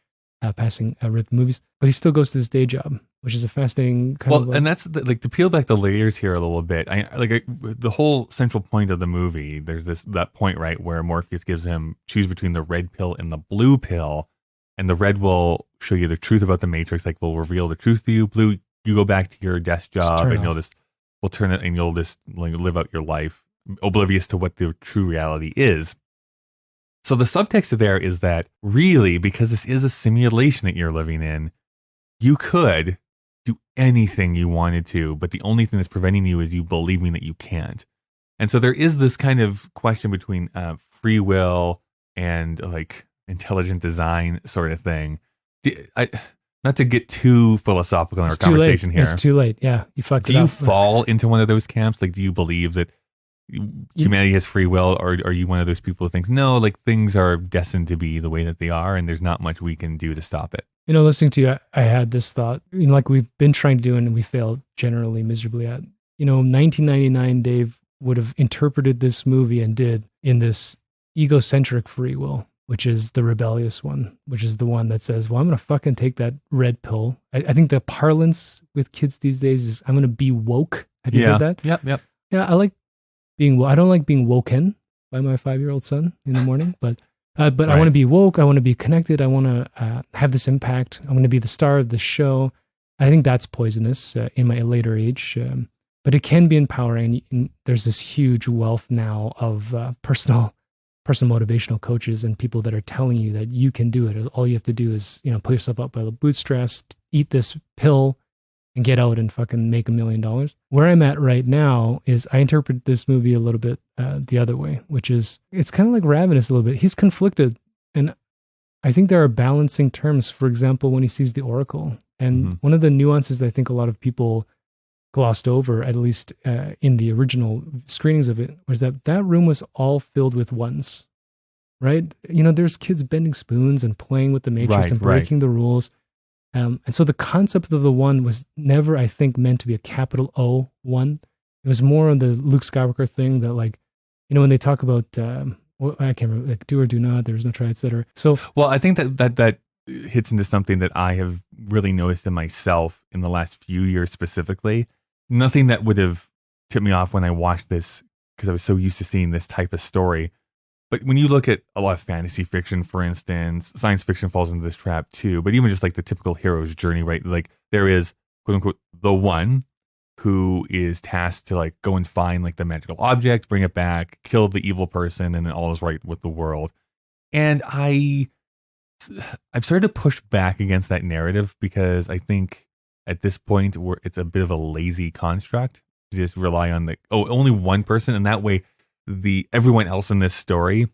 passing ripped movies. But he still goes to his day job, which is a fascinating kind of. Well,
and that's like to peel back the layers here a little bit. The whole central point of the movie. There's that point right where Morpheus gives him choose between the red pill and the blue pill, and the red will show you the truth about the Matrix. Like, we'll reveal the truth to you. Blue, you go back to your desk job, and we'll turn it, and you'll just like live out your life oblivious to what the true reality is. So the subtext there is that really, because this is a simulation that you're living in, you could do anything you wanted to, but the only thing that's preventing you is you believing that you can't. And so there is this kind of question between free will and like intelligent design sort of thing. Not to get too philosophical in our conversation here.
It's too late. Yeah, you fucked it
Do
up.
you fall into one of those camps? Like, do you believe that humanity has free will, or are you one of those people who thinks, no, like things are destined to be the way that they are and there's not much we can do to stop it?
You know, listening to you, I had this thought, like we've been trying to do and we failed generally miserably at. 1999, Dave would have interpreted this movie and did in this egocentric free will, which is the rebellious one, which is the one that says, well, I'm going to fucking take that red pill. I think the parlance with kids these days is, I'm going to be woke. Have you heard that?
Yep.
Yeah, I don't like being woken by my 5-year-old son in the morning, but right. I want to be woke. I want to be connected. I want to have this impact. I want to be the star of the show. I think that's poisonous in my later age. But it can be empowering. And there's this huge wealth now of personal motivational coaches and people that are telling you that you can do it. All you have to do is, pull yourself up by the bootstraps, eat this pill, and get out and fucking make $1 million. Where I'm at right now is I interpret this movie a little bit the other way, which is it's kind of like Ravenous a little bit. He's conflicted. And I think there are balancing terms. For example, when he sees the Oracle. And one of the nuances that I think a lot of people glossed over, at least in the original screenings of it, was that room was all filled with ones, right? There's kids bending spoons and playing with the Matrix and breaking the rules. And so the concept of the one was never, I think, meant to be a capital O one. It was more on the Luke Skywalker thing that, like, when they talk about, I can't remember, like do or do not, there's no try, etc. So,
well, I think that hits into something that I have really noticed in myself in the last few years specifically. Nothing that would have tipped me off when I watched this because I was so used to seeing this type of story. But when you look at a lot of fantasy fiction, for instance, science fiction falls into this trap too. But even just like the typical hero's journey, right? Like there is, quote unquote, the one who is tasked to like go and find like the magical object, bring it back, kill the evil person, and then all is right with the world. And I've started to push back against that narrative because I think at this point it's a bit of a lazy construct to just rely on only one person, and that way everyone else in this story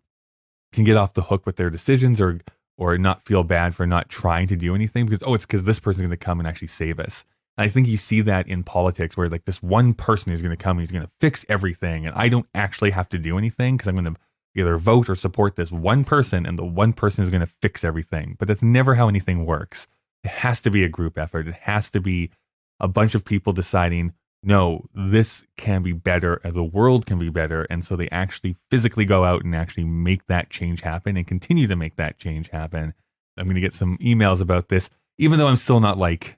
can get off the hook with their decisions or not feel bad for not trying to do anything because it's because this person's going to come and actually save us. And I think you see that in politics where like this one person is going to come and he's going to fix everything, and I don't actually have to do anything because I'm going to either vote or support this one person, and the one person is going to fix everything. But that's never how anything works. It has to be a group effort. It has to be a bunch of people deciding, no, this can be better, the world can be better. And so they actually physically go out and actually make that change happen and continue to make that change happen. I'm going to get some emails about this, even though I'm still not like,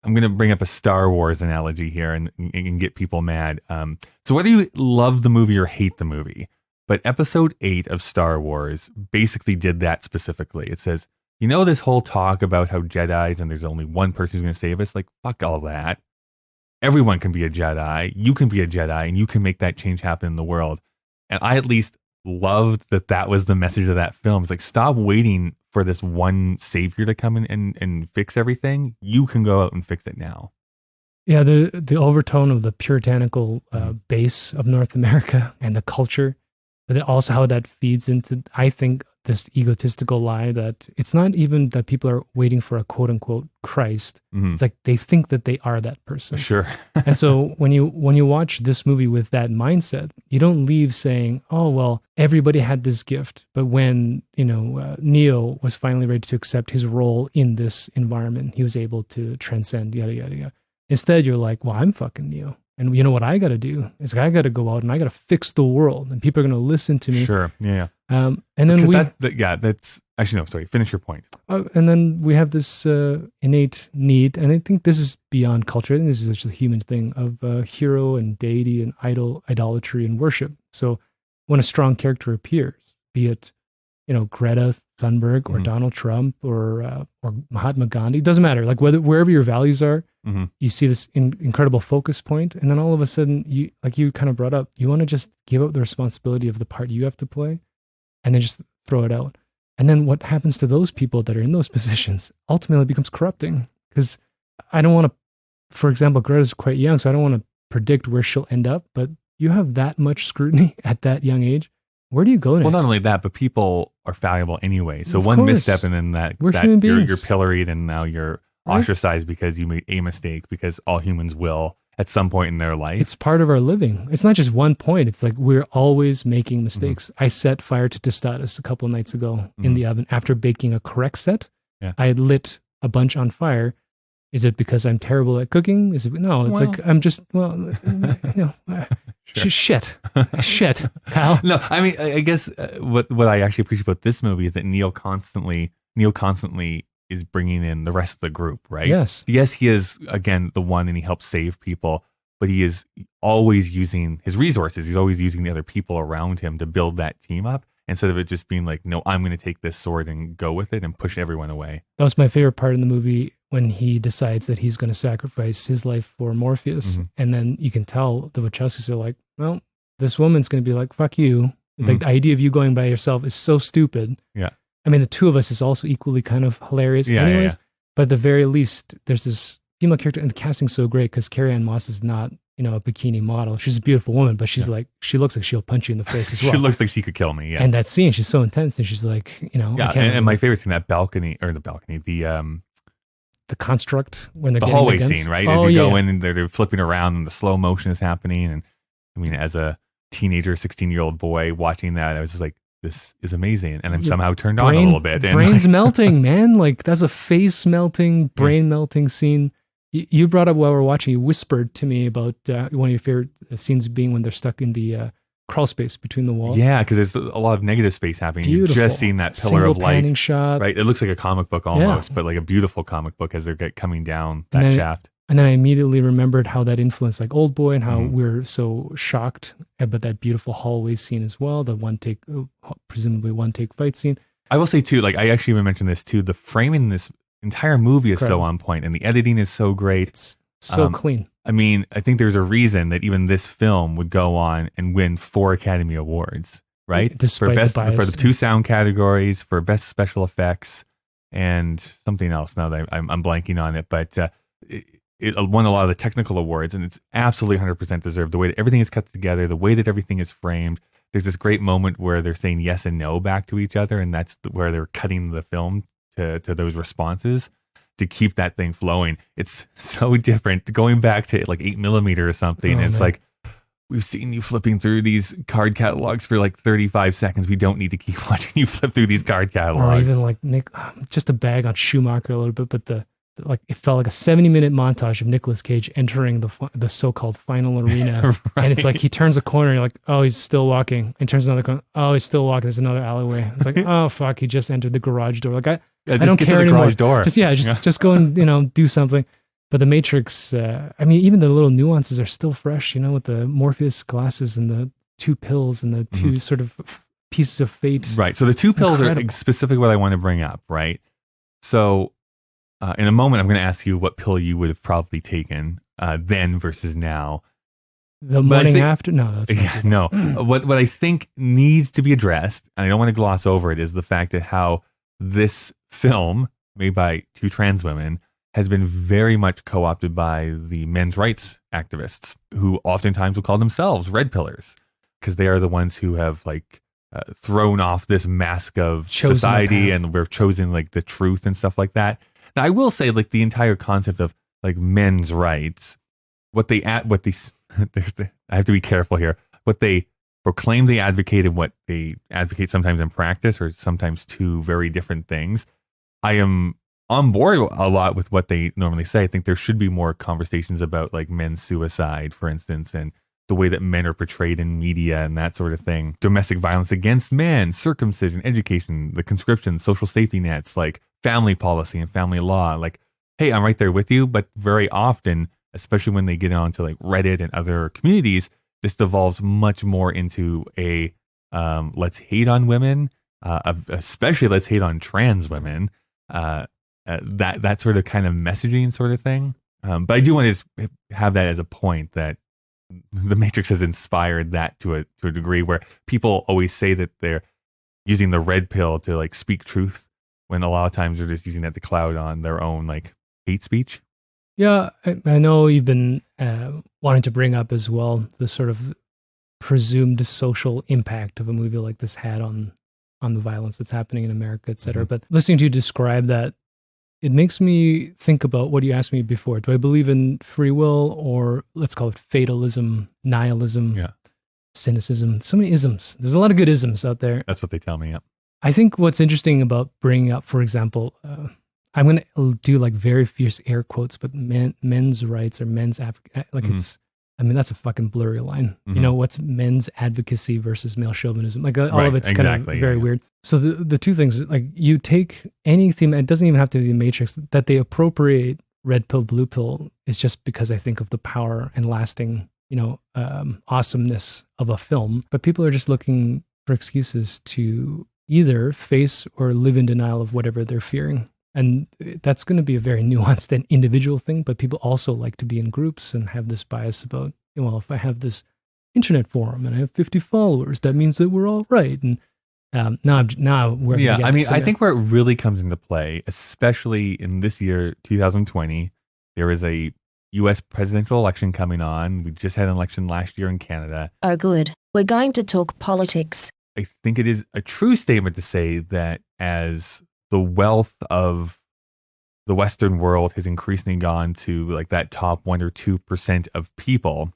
I'm going to bring up a Star Wars analogy here and get people mad. So whether you love the movie or hate the movie, but episode 8 of Star Wars basically did that specifically. It says, this whole talk about how Jedis and there's only one person who's going to save us, like, fuck all that. Everyone can be a Jedi. You can be a Jedi, and you can make that change happen in the world. And I at least loved that was the message of that film. It's like, stop waiting for this one savior to come in and fix everything. You can go out and fix it now.
Yeah, the overtone of the puritanical base of North America and the culture, but then also how that feeds into, I think, this egotistical lie that it's not even that people are waiting for a quote unquote Christ. Mm-hmm. It's like they think that they are that person.
Sure.
And so when you watch this movie with that mindset, you don't leave saying, oh, well, everybody had this gift. But when, Neo was finally ready to accept his role in this environment, he was able to transcend, yada, yada, yada. Instead, you're like, well, I'm fucking Neo. And you know what I got to do is I got to go out and I got to fix the world, and people are going to listen to me.
Sure. Yeah.
And then
that's actually, no, sorry. Finish your point.
And then we have this innate need, and I think this is beyond culture. I think this is just a human thing of hero and deity and idolatry and worship. So when a strong character appears, be it, Greta Thunberg or Donald Trump or Mahatma Gandhi, it doesn't matter. Like wherever your values are, you see this incredible focus point, and then all of a sudden, you kind of brought up, you want to just give up the responsibility of the part you have to play and then just throw it out. And then what happens to those people that are in those positions ultimately becomes corrupting. Because I don't want to, for example, Greta's quite young, so I don't want to predict where she'll end up, but you have that much scrutiny at that young age. Where do you go next?
Well, not only that, but people are fallible anyway. So
Of
one
course.
misstep and then that
We're
that
human
you're
beings.
pilloried and now you're
Right.
ostracized because you made a mistake, because all humans will at some point in their life.
It's part of our living. It's not just one point. It's like we're always making mistakes. I set fire to tostadas a couple of nights ago in the oven after baking a correct set.
Yeah.
I had lit a bunch on fire. Is it because I'm terrible at cooking? Is it no? It's
Well-
like I'm just shit, Kyle.
No, I mean, I guess what I actually appreciate about this movie is that Neil constantly is bringing in the rest of the group, right?
Yes.
Yes, he is again the one, and he helps save people, but he is always using his resources. He's always using the other people around him to build that team up, instead of it just being like, no, I'm going to take this sword and go with it and push everyone away.
That was my favorite part in the movie when he decides that he's going to sacrifice his life for Morpheus. And then you can tell the Wachowskis are like, well, this woman's going to be like, fuck you. Like the idea of you going by yourself is so stupid.
Yeah.
I mean, the two of us is also equally kind of hilarious
Yeah,
anyways.
yeah.
But at the very least, there's this female character, and the casting's so great because Carrie-Anne Moss is not, a bikini model. She's a beautiful woman, but she's like, she looks like she'll punch you in the face as well.
She looks like she could kill me. Yes.
And that scene, she's so intense, and she's like,
yeah,
I can't
and my
really-
favorite scene, the
construct when they're
the
getting
hallway
the guns.
scene, right?
Oh,
As you
yeah.
go in and they're flipping around and the slow motion is happening. And I mean, as a teenager, 16-year-old boy watching that, I was just like, this is amazing. And I'm
Your
somehow turned on a little bit. And
Brains melting, man. Like that's a face melting, brain melting scene. You brought up while we're watching, you whispered to me about one of your favorite scenes being when they're stuck in the crawl space between the walls.
yeah, because there's a lot of negative space happening.
Beautiful.
You've just seen that pillar
Single
of light,
panning shot.
right? It looks like a comic book almost, but like a beautiful comic book as they're coming down
And
that
then-
shaft.
And then I immediately remembered how that influenced like Old Boy and how
Mhm.
we're so shocked about that beautiful hallway scene as well. The presumably one take fight scene.
I will say too, like I actually even mentioned this too, the framing in this entire movie is so
Incredible.
on point and the editing is so great.
It's so
Um,
clean.
I mean, I think there's a reason that even this film would go on and win 4 Academy Awards, right?
Despite
for
the
best
bias.
for the 2 sound categories, for best special effects, and something else. Now that I'm blanking on it, but it won a lot of the technical awards, and it's absolutely 100% deserved. The way that everything is cut together, the way that everything is framed. There's this great moment where they're saying yes and no back to each other, and that's where they're cutting the film to those responses to keep that thing flowing. It's so different going back to like 8mm or something.
Oh,
It's
man.
like, we've seen you flipping through these card catalogs for like 35 seconds. We don't need to keep watching you flip through these card
Or
catalogs.
even like Nick, just a bag on Schumacher a little bit, but like it felt like a 70-minute montage of Nicolas Cage entering the so-called final arena, and it's like he turns a corner, and you're like, oh, he's still walking, and turns another corner, oh, he's still walking. There's another alleyway. It's like, oh fuck, he just entered the garage door. Like I
Just
don't
get
care
to the
anymore.
garage door.
Just go and do something. But the Matrix, I mean, even the little nuances are still fresh. With the Morpheus glasses and the 2 pills and the 2 sort of pieces of fate.
Right. So the 2 pills
Incredible.
are specifically what I want to bring up, right? So in a moment, I'm going to ask you what pill you would have probably taken then versus now.
The
But I
morning
think-
after, no, that's not
Yeah, no. What I think needs to be addressed, and I don't want to gloss over it, is the fact that how this film, made by 2 trans women, has been very much co-opted by the men's rights activists, who oftentimes will call themselves red pillars, because they are the ones who have thrown off this mask of
Chosen a
society,
path.
and we're chosen like the truth and stuff like that. Now, I will say, like the entire concept of like men's rights, I have to be careful here. What they proclaim they advocate and what they advocate sometimes in practice are sometimes 2 very different things. I am on board a lot with what they normally say. I think there should be more conversations about like men's suicide, for instance, and the way that men are portrayed in media and that sort of thing. Domestic violence against men, circumcision, education, the conscription, social safety nets, like family policy and family law. Like, hey, I'm right there with you. But very often, especially when they get onto like Reddit and other communities, this devolves much more into a let's hate on women, especially let's hate on trans women. That sort of kind of messaging sort of thing. But I do want to have that as a point that the Matrix has inspired that to a degree where people always say that using the red pill to like speak truth when a lot of times they're just using that to cloud on their own like hate speech.
Yeah, I know you've been wanting to bring up as well the sort of presumed social impact of a movie like this had on the violence that's happening in America, et cetera. But listening to you describe that, it makes me think about what you asked me before. Do I believe in free will, or let's call it fatalism, nihilism, cynicism? So many isms. There's a lot of good isms out there.
That's what they tell me. Yeah.
I think what's interesting about bringing up, for example, I'm going to do like very fierce air quotes, but men's rights or men's it's. I mean, that's a fucking blurry line. You know, what's men's advocacy versus male chauvinism? Like all of it's kind of very weird. So the two things, like you take any theme, it doesn't even have to be the Matrix, that they appropriate red pill, blue pill is just because I think of the power and lasting, awesomeness of a film. But people are just looking for excuses to either face or live in denial of whatever they're fearing. And that's going to be a very nuanced and individual thing, but people also like to be in groups and have this bias about, well, if I have this internet forum and I have 50 followers, that means that we're all right. And now we're
I mean, I think where it really comes into play, especially in this year, 2020, there is a U.S. presidential election coming on. We just had an election last year in Canada.
Oh, good. We're going to talk politics.
I think it is a true statement to say that as the wealth of the Western world has increasingly gone to like that top 1 or 2% of people,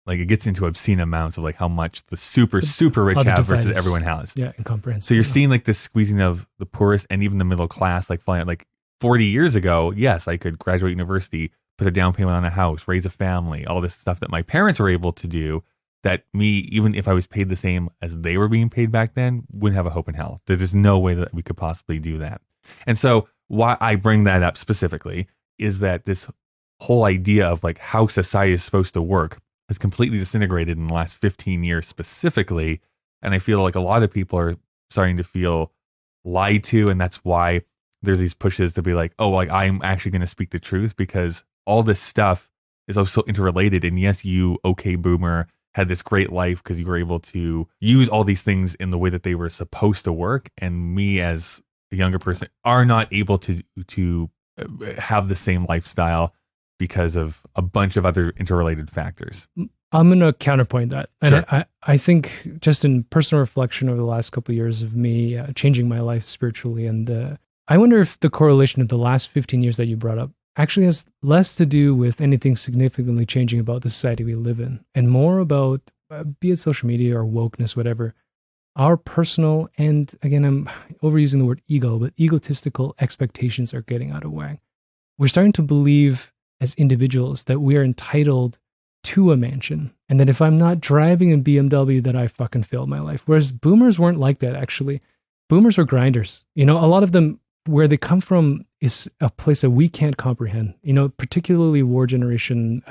like it gets into obscene amounts of like how much the super rich have versus everyone has.
Yeah, incomprehensible.
So you're seeing like this squeezing of the poorest and even the middle class, like falling out. Like 40 years ago, yes, I could graduate university, put a down payment on a house, raise a family, all this stuff that my parents were able to do, that me, even if I was paid the same as they were being paid back then, wouldn't have a hope in hell. There's just no way that we could possibly do that. And so why I bring that up specifically is that this whole idea of like how society is supposed to work has completely disintegrated in the last 15 years specifically. And I feel like a lot of people are starting to feel lied to. And that's why there's these pushes to be like, oh, like I'm actually going to speak the truth, because all this stuff is also interrelated. And yes, you, okay, boomer, had this great life because you were able to use all these things in the way that they were supposed to work. And me as a younger person are not able to have the same lifestyle because of a bunch of other interrelated factors.
I'm going to counterpoint that. And
Sure.
I think just in personal reflection over the last couple of years of me changing my life spiritually, and I wonder if the correlation of the last 15 years that you brought up actually has less to do with anything significantly changing about the society we live in, and more about, be it social media or wokeness, whatever, our personal, and again, I'm overusing the word ego, but egotistical expectations are getting out of whack. We're starting to believe as individuals that we are entitled to a mansion, and that if I'm not driving a BMW, that I fucking failed my life. Whereas boomers weren't like that, actually. Boomers were grinders. A lot of them, where they come from is a place that we can't comprehend, particularly war generation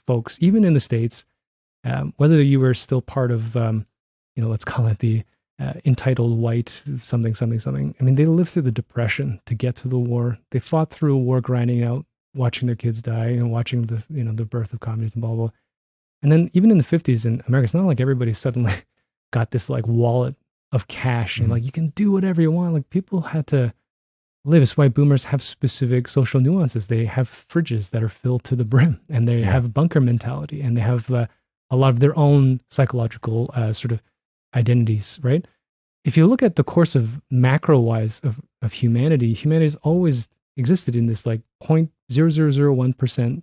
folks, even in the States, whether you were still part of, let's call it the entitled white something. I mean, they lived through the Depression to get to the war. They fought through a war, grinding out, watching their kids die, and watching the birth of communism, blah, blah. And then even in the 50s in America, it's not like everybody suddenly got this like wallet of cash and like you can do whatever you want. Like people had to live. It's why boomers have specific social nuances. They have fridges that are filled to the brim, and they have bunker mentality, and they have a lot of their own psychological sort of identities, right? If you look at the course of macro-wise of humanity has always existed in this like 0.0001%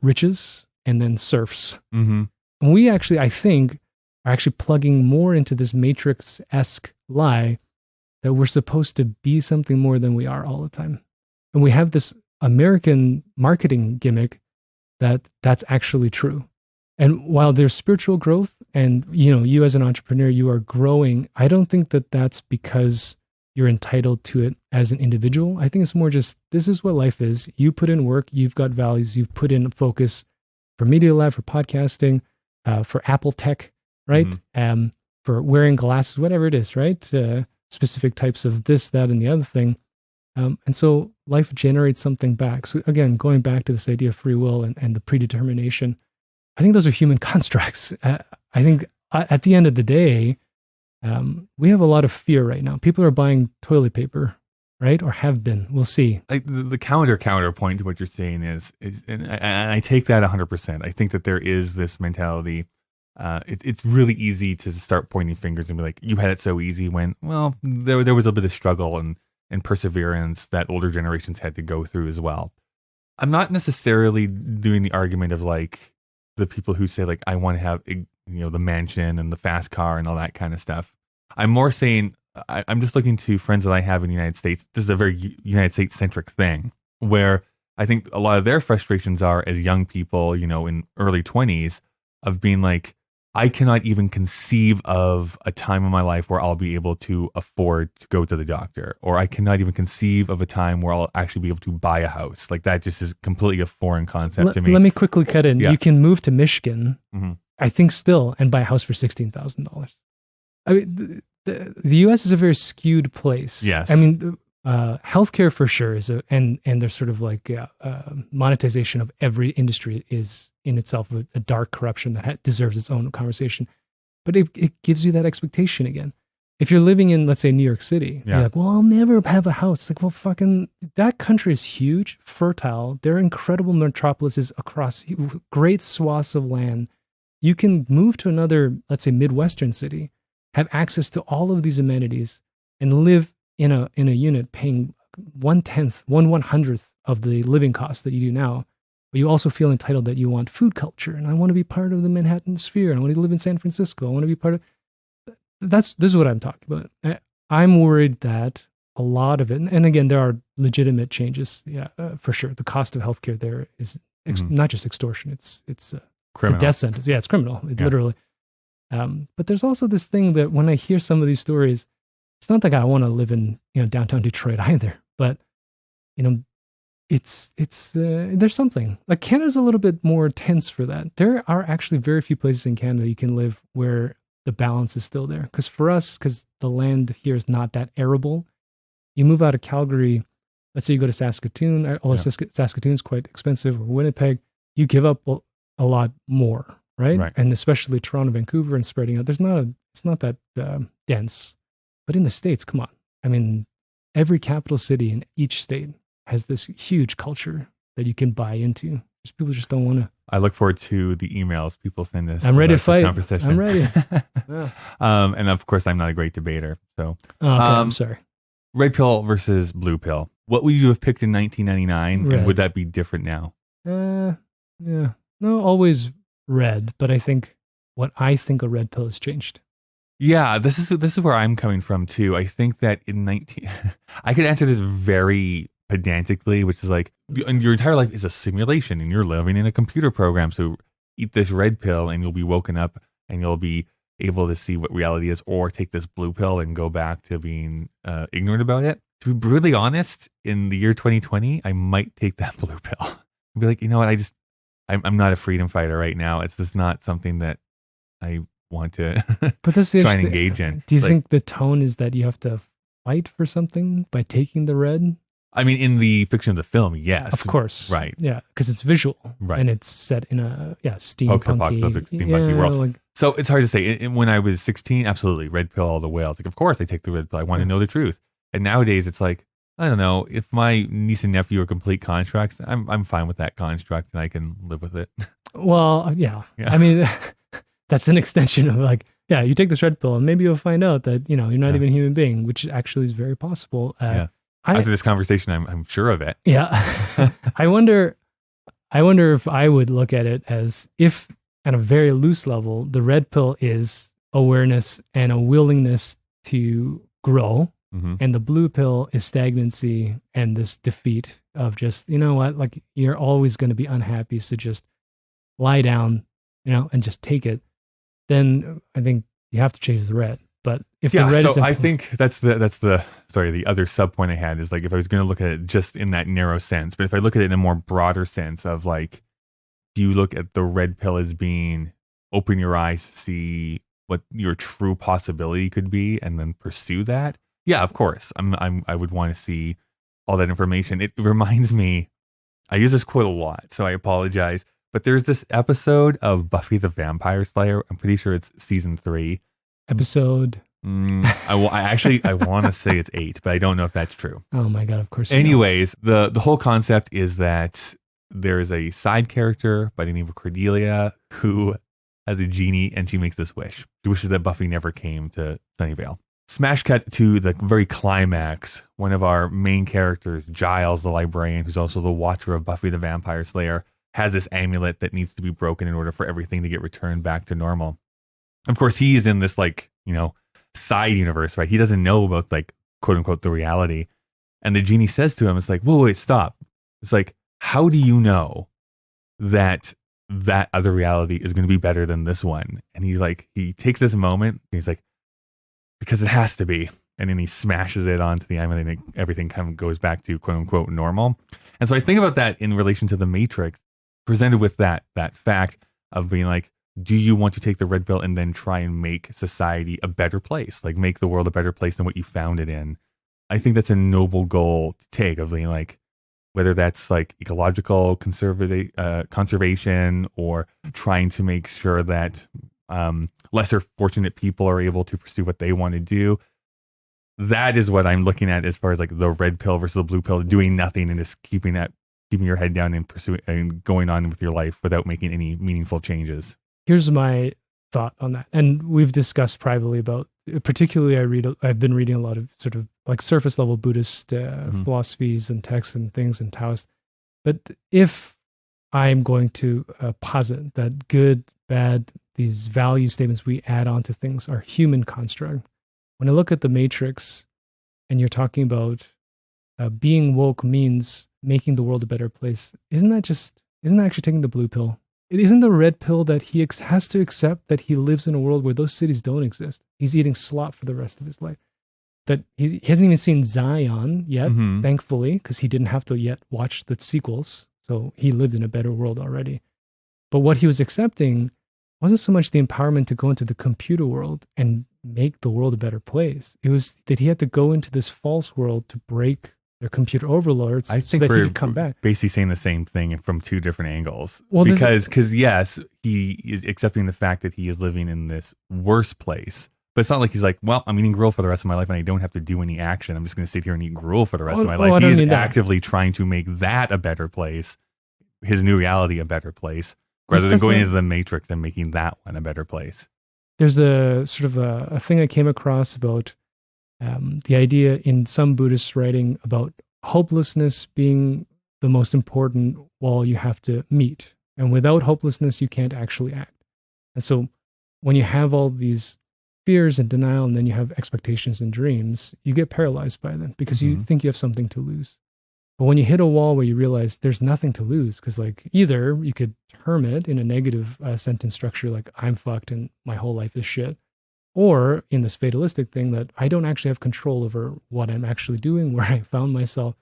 riches and then serfs.
Mm-hmm.
And we actually, I think, are actually plugging more into this Matrix-esque lie that we're supposed to be something more than we are all the time. And we have this American marketing gimmick that's actually true. And while there's spiritual growth and, you as an entrepreneur, you are growing, I don't think that that's because you're entitled to it as an individual. I think it's more just, this is what life is. You put in work, you've got values, you've put in focus for Media Lab, for podcasting, for Apple Tech, right?
Mm-hmm.
For wearing glasses, whatever it is, right? Specific types of this, that, and the other thing. And so life generates something back. So again, going back to this idea of free will and the predetermination, I think those are human constructs. I think at the end of the day, We have a lot of fear right now. People are buying toilet paper, right? Or have been. We'll see.
Like the counterpoint to what you're saying is and I take that 100%. I think that there is this mentality. It's really easy to start pointing fingers and be like, you had it so easy, when, well, there was a bit of struggle and perseverance that older generations had to go through as well. I'm not necessarily doing the argument of like the people who say like, I want to have, the mansion and the fast car and all that kind of stuff. I'm more saying, I'm just looking to friends that I have in the United States. This is a very United States centric thing, where I think a lot of their frustrations are as young people, in early 20s, of being like, I cannot even conceive of a time in my life where I'll be able to afford to go to the doctor, or I cannot even conceive of a time where I'll actually be able to buy a house. Like, that just is completely a foreign concept to me.
Let me quickly cut in.
Yeah.
You can move to Michigan,
Mm-hmm.
I think still, and buy a house for $16,000. I mean, the U.S. is a very skewed place.
Yes.
I mean, healthcare for sure is and there's sort of like monetization of every industry is in itself a dark corruption that deserves its own conversation. But it gives you that expectation again. If you're living in, let's say, New York City,
Yeah.
you're like, well, I'll never have a house. It's like, well, fucking, that country is huge, fertile. There are incredible metropolises across great swaths of land. You can move to another, let's say, Midwestern city, have access to all of these amenities, and live in a unit paying 1/100th of the living costs that you do now. But you also feel entitled that you want food culture, and I want to be part of the Manhattan sphere, and I want to live in San Francisco. I want to be part of. This is what I'm talking about. I'm worried that a lot of it, and again, there are legitimate changes, for sure. The cost of healthcare there is not just extortion; it's a death sentence. Yeah, it's criminal, literally. But there's also this thing that when I hear some of these stories, it's not like I want to live in downtown Detroit either, but it's there's something like Canada's a little bit more tense for that. There are actually very few places in Canada you can live where the balance is still there. Because for us, because the land here is not that arable, you move out of Calgary, let's say you go to Saskatoon, although Saskatoon's quite expensive, or Winnipeg, you give up a lot more, right? And especially Toronto, Vancouver, and spreading out. It's not that dense. But in the States, come on. I mean, every capital city in each state has this huge culture that you can buy into. People just don't want to.
I look forward to the emails people send us.
I'm ready to fight.
Conversation.
I'm ready. Yeah.
And of course, I'm not a great debater. So,
okay, I'm sorry.
Red pill versus blue pill. What would you have picked in 1999,
Red.
and would that be different now?
Yeah. No, always red. But I think a red pill has changed.
Yeah, this is where I'm coming from too. I think that I could answer this very pedantically, which is like, your entire life is a simulation and you're living in a computer program. So eat this red pill and you'll be woken up and you'll be able to see what reality is, or take this blue pill and go back to being ignorant about it. To be brutally honest, in the year 2020, I might take that blue pill and be like, you know what, I'm not a freedom fighter right now. It's just not something that I want to
but that's
try and engage in.
Do you think the tone is that you have to fight for something by taking the red?
I mean, in the fiction of the film, yes.
Of course.
Right.
Yeah, because it's visual.
Right.
And it's set in a steampunky.
Post-apocalyptic steampunky world. So it's hard to say. When I was 16, absolutely, red pill all the way. I was like, of course I take the red pill. I want to know the truth. And nowadays it's like, I don't know, if my niece and nephew are complete constructs, I'm fine with that construct and I can live with it.
Well, yeah. I mean, that's an extension of like, you take this red pill and maybe you'll find out that, you're not even a human being, which actually is very possible. After
this conversation, I'm sure of it.
Yeah. I wonder if I would look at it as, if at a very loose level, the red pill is awareness and a willingness to grow.
Mm-hmm.
And the blue pill is stagnancy and this defeat of just, like you're always going to be unhappy. So just lie down, and just take it. Then I think you have to change the red. But if the red is,
I think that's the other sub point I had is like, if I was going to look at it just in that narrow sense, but if I look at it in a more broader sense of like, do you look at the red pill as being open your eyes to see what your true possibility could be and then pursue that? Yeah, of course. I would want to see all that information. It reminds me, I use this quote a lot, so I apologize, but there's this episode of Buffy the Vampire Slayer. I'm pretty sure it's season 3.
Episode
I want to say it's 8, but I don't know if that's true.
Oh my God, of course. You know.
Anyways, the whole concept is that there is a side character by the name of Cordelia who has a genie, and she makes this wish. She wishes that Buffy never came to Sunnyvale. Smash cut to the very climax. One of our main characters, Giles the librarian, who's also the watcher of Buffy the Vampire Slayer, has this amulet that needs to be broken in order for everything to get returned back to normal. Of course, he is in this side universe, right? He doesn't know about quote unquote the reality. And the genie says to him, it's like, whoa, wait, stop. It's like, how do you know that other reality is going to be better than this one? And he takes this moment and he's like, because it has to be. And then he smashes it onto the amulet and everything kind of goes back to quote unquote normal. And so I think about that in relation to the Matrix, presented with that fact of being like, do you want to take the red pill and then try and make society a better place? Like make the world a better place than what you found it in? I think that's a noble goal to take, of being like, whether that's like ecological conservation or trying to make sure that lesser fortunate people are able to pursue what they want to do. That is what I'm looking at as far as like the red pill versus the blue pill, doing nothing and just keeping your head down and pursuing and going on with your life without making any meaningful changes.
Here's my thought on that. And we've discussed privately about, particularly I've been reading a lot of sort of like surface level Buddhist philosophies and texts and things and Taoist. But if I'm going to posit that good, bad, these value statements we add on to things are human construct, when I look at the Matrix and you're talking about being woke means making the world a better place, isn't that actually taking the blue pill? It isn't the red pill that he has to accept that he lives in a world where those cities don't exist. He's eating slop for the rest of his life. That he hasn't even seen Zion yet, thankfully, because he didn't have to yet watch the sequels. So he lived in a better world already. But what he was accepting wasn't so much the empowerment to go into the computer world and make the world a better place. It was that he had to go into this false world to break their computer overlords so that he could come back.
Basically saying the same thing from two different angles. Well, because yes, he is accepting the fact that he is living in this worse place. But it's not like he's like, well, I'm eating gruel for the rest of my life and I don't have to do any action. I'm just going to sit here and eat gruel for the rest of my life. He's actively trying to make that a better place, his new reality a better place, rather than going into the Matrix and making that one a better place.
There's a sort of a thing I came across about the idea in some Buddhist writing about hopelessness being the most important wall you have to meet. And without hopelessness, you can't actually act. And so when you have all these fears and denial, and then you have expectations and dreams, you get paralyzed by them because you think you have something to lose. But when you hit a wall where you realize there's nothing to lose, because like either you could term it in a negative sentence structure, like I'm fucked and my whole life is shit, or in this fatalistic thing that I don't actually have control over what I'm actually doing, where I found myself,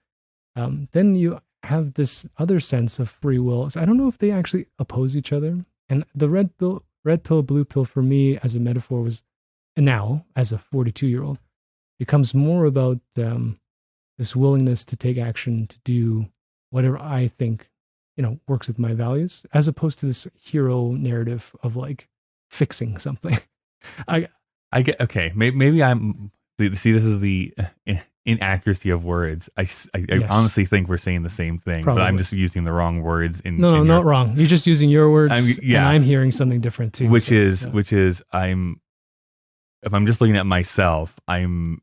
then you have this other sense of free will. So I don't know if they actually oppose each other. And the red pill, blue pill for me as a metaphor was, and now as a 42-year-old, becomes more about this willingness to take action, to do whatever I think, works with my values, as opposed to this hero narrative of like fixing something.
I get, okay, maybe I'm, see, this is the inaccuracy of words. I honestly think we're saying the same thing, Probably. But I'm just using the wrong words.
No, not wrong. You're just using your words, and I'm hearing something different too.
Which is if I'm just looking at myself, I'm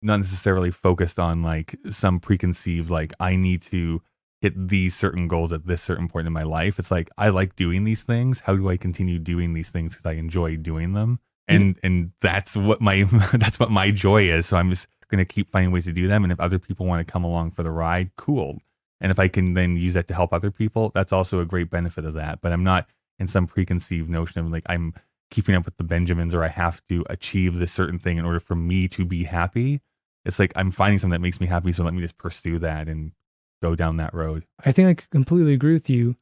not necessarily focused on like some preconceived, like I need to hit these certain goals at this certain point in my life. It's like, I like doing these things. How do I continue doing these things? Because I enjoy doing them. And that's what my joy is. So I'm just going to keep finding ways to do them. And if other people want to come along for the ride, cool. And if I can then use that to help other people, that's also a great benefit of that. But I'm not in some preconceived notion of like, I'm keeping up with the Benjamins, or I have to achieve this certain thing in order for me to be happy. It's like, I'm finding something that makes me happy. So let me just pursue that and go down that road.
I think I completely agree with you.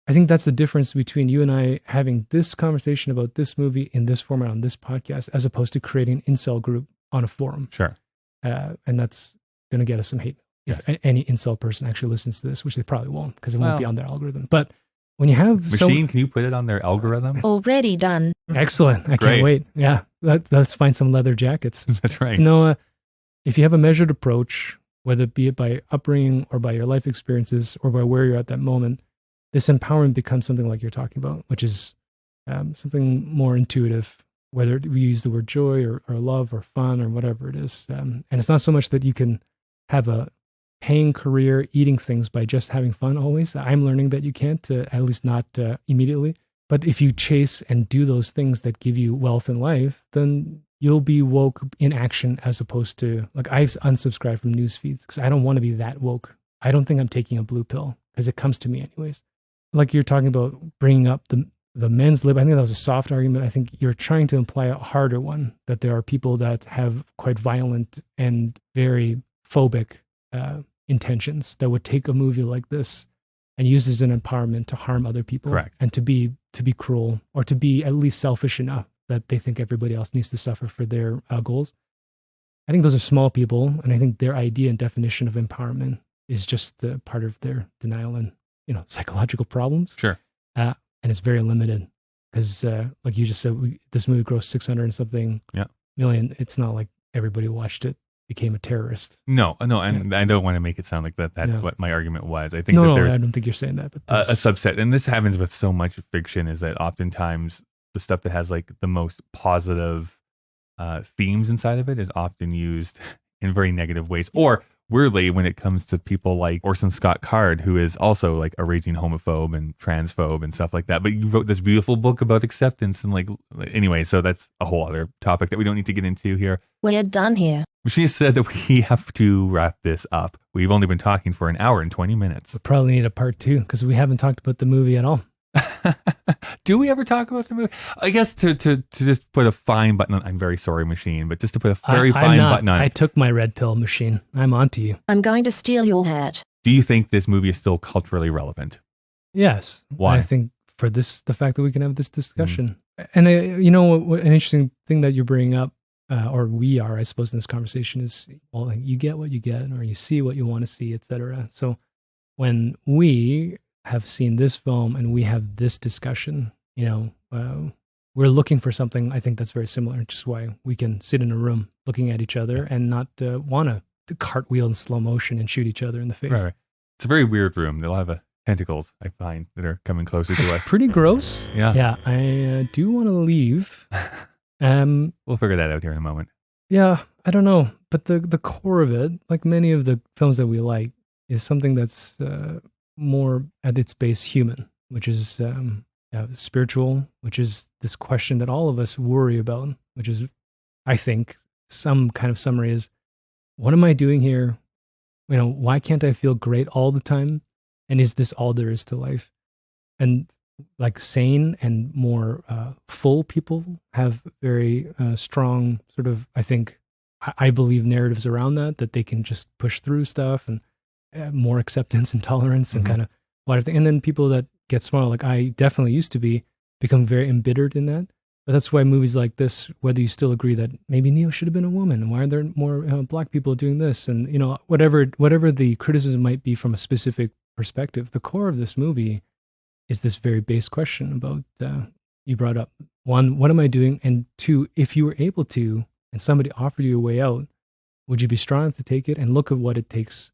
I think that's the difference between you and I having this conversation about this movie in this format on this podcast, as opposed to creating an incel group on a forum.
Sure.
And that's going to get us some hate. Yes. If any incel person actually listens to this, which they probably won't, because it won't be on their algorithm. But when you have
Machine, can you put it on their algorithm?
Already done.
Excellent. I can't wait. Yeah. let's find some leather jackets.
That's right.
If you have a measured approach, whether it be it by upbringing or by your life experiences or by where you're at that moment, this empowerment becomes something like you're talking about, which is something more intuitive, whether we use the word joy or love or fun or whatever it is. And it's not so much that you can have a paying career eating things by just having fun always. I'm learning that you can't, at least not immediately. But if you chase and do those things that give you wealth in life, then you'll be woke in action, as opposed to, like, I've unsubscribed from news feeds because I don't want to be that woke. I don't think I'm taking a blue pill because it comes to me anyways. Like you're talking about bringing up the men's lib. I think that was a soft argument. I think you're trying to imply a harder one, that there are people that have quite violent and very phobic intentions that would take a movie like this and use it as an empowerment to harm other people.
Correct.
And to be cruel, or to be at least selfish enough that they think everybody else needs to suffer for their goals. I think those are small people, and I think their idea and definition of empowerment is just part of their denial and psychological problems.
Sure.
And it's very limited because, like you just said, this movie grossed 600 and something million. It's not like everybody watched it became a terrorist.
No, and I don't want to make it sound like that's what my argument was. I think
no,
there's
I don't think you're saying that, but
a subset, and this happens with so much fiction, is that oftentimes the stuff that has like the most positive themes inside of it is often used in very negative ways, or weirdly, when it comes to people like Orson Scott Card, who is also like a raging homophobe and transphobe and stuff like that. But you wrote this beautiful book about acceptance and anyway, so that's a whole other topic that we don't need to get into here.
We're done here.
She said that we have to wrap this up. We've only been talking for an hour and 20 minutes.
We'll probably need a part 2 because we haven't talked about the movie at all.
Do we ever talk about the movie? I guess to just put a fine button on, I'm very sorry, machine, but just to put a very fine button on.
I took my red pill, machine. I'm on to you.
I'm going to steal your hat.
Do you think this movie is still culturally relevant?
Yes.
Why?
I think for the fact that we can have this discussion. And an interesting thing that you're bringing up, or we are, I suppose, in this conversation is, well, you get what you get, or you see what you want to see, etc. So when we have seen this film and we have this discussion, we're looking for something, I think, that's very similar, which is why we can sit in a room looking at each other and not want to cartwheel in slow motion and shoot each other in the face.
Right. It's a very weird room. They'll have tentacles, I find, that are coming closer to us.
Pretty gross.
Yeah.
Yeah, I do want to leave.
We'll figure that out here in a moment.
Yeah, I don't know. But the core of it, like many of the films that we like, is something that's more at its base human, which is spiritual, which is this question that all of us worry about, which is, I think, some kind of summary is, what am I doing here? Why can't I feel great all the time? And is this all there is to life? And like sane and more full people have very strong sort of, I believe, narratives around that they can just push through stuff and more acceptance and tolerance and kind of whatever. And then people that get smaller, like I definitely used to become very embittered in that. But that's why movies like this, whether you still agree that maybe Neo should have been a woman, and why are there more black people doing this, and whatever the criticism might be from a specific perspective, the core of this movie is this very base question about you brought up, one, what am I doing, and two, if you were able to and somebody offered you a way out, would you be strong enough to take it? And look at what it takes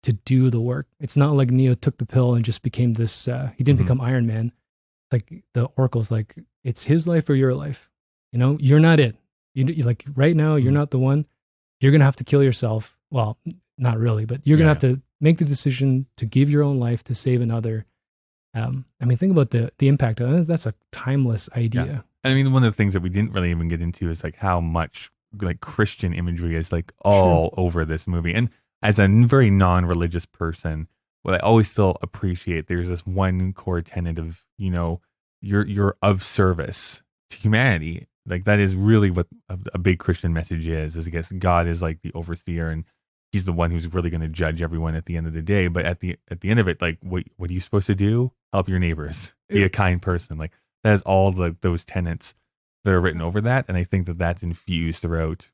to do the work. It's not like Neo took the pill and just became this, he didn't become Iron Man. Like the Oracle's like, it's his life or your life. You're not it. You like right now, you're not the one. You're going to have to kill yourself. Well, not really, but you're going to have to make the decision to give your own life to save another. Think about the impact. That's a timeless idea.
Yeah. One of the things that we didn't really even get into is like how much like Christian imagery is like all over this movie. And as a very non-religious person, what I always still appreciate, there's this one core tenet of, you're of service to humanity. Like that is really what a big Christian message is I guess God is like the overseer and he's the one who's really going to judge everyone at the end of the day. But at the end of it, like what are you supposed to do? Help your neighbors, be a kind person. Like that is all those tenets that are written over that. And I think that that's infused throughout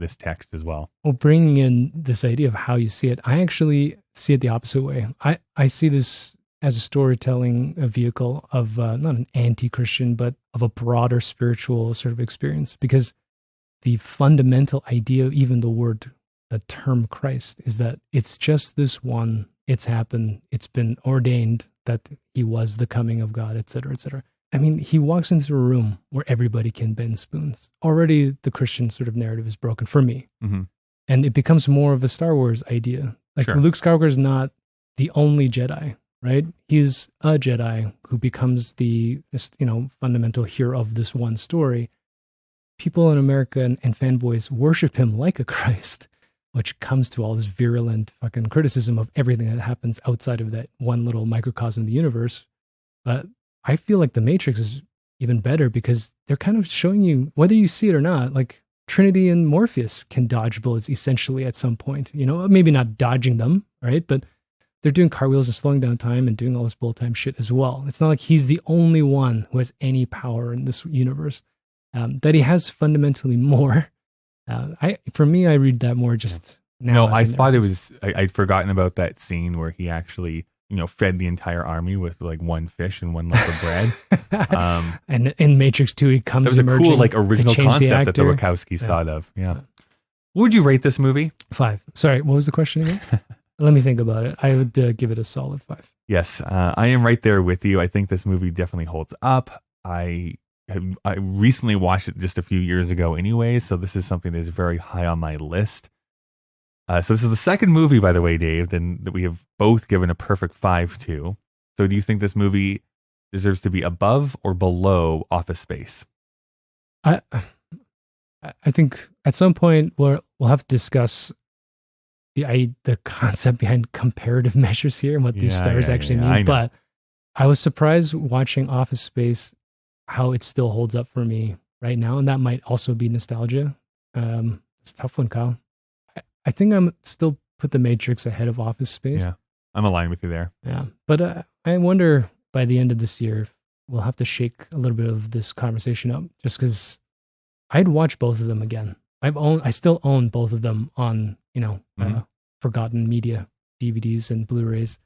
this text as well.
Well, bringing in this idea of how you see it, I actually see it the opposite way. I see this as a storytelling vehicle of not an anti-Christian, but of a broader spiritual sort of experience. Because the fundamental idea of even the term Christ is that it's just this one, it's happened, it's been ordained that he was the coming of God, etc., etc. I mean, he walks into a room where everybody can bend spoons. Already the Christian sort of narrative is broken for me.
Mm-hmm.
And it becomes more of a Star Wars idea. Like
Sure.
Luke Skywalker is not the only Jedi, right? He's a Jedi who becomes the, fundamental hero of this one story. People in America and fanboys worship him like a Christ, which comes to all this virulent fucking criticism of everything that happens outside of that one little microcosm of the universe. But I feel like The Matrix is even better because they're kind of showing you, whether you see it or not, like Trinity and Morpheus can dodge bullets essentially at some point, maybe not dodging them, right? But they're doing cartwheels and slowing down time and doing all this bullet time shit as well. It's not like he's the only one who has any power in this universe. That he has fundamentally more. For me, I read that more just now.
No, I thought it was, I'd forgotten about that scene where he actually, fed the entire army with like one fish and one loaf of bread.
And in Matrix 2, he comes
That was a cool,
emerging.
like, original
They changed the
concept that the
actor.
Wachowskis thought of. Yeah. What would you rate this movie?
5. Sorry, what was the question again? Let me think about it. I would give it a solid 5.
Yes, I am right there with you. I think this movie definitely holds up. I recently watched it just a few years ago anyway, so this is something that is very high on my list. So this is the second movie, by the way, Dave, that we have both given a perfect 5 to. So do you think this movie deserves to be above or below Office Space?
I think at some point we'll have to discuss the concept behind comparative measures here and what these stars actually mean. But I was surprised watching Office Space how it still holds up for me right now, and that might also be nostalgia. It's a tough one, Kyle. I think I'm still put The Matrix ahead of Office Space.
Yeah, I'm aligned with you there.
Yeah, but I wonder by the end of this year if we'll have to shake a little bit of this conversation up, just because I'd watch both of them again. I still own both of them on forgotten media DVDs and Blu-rays.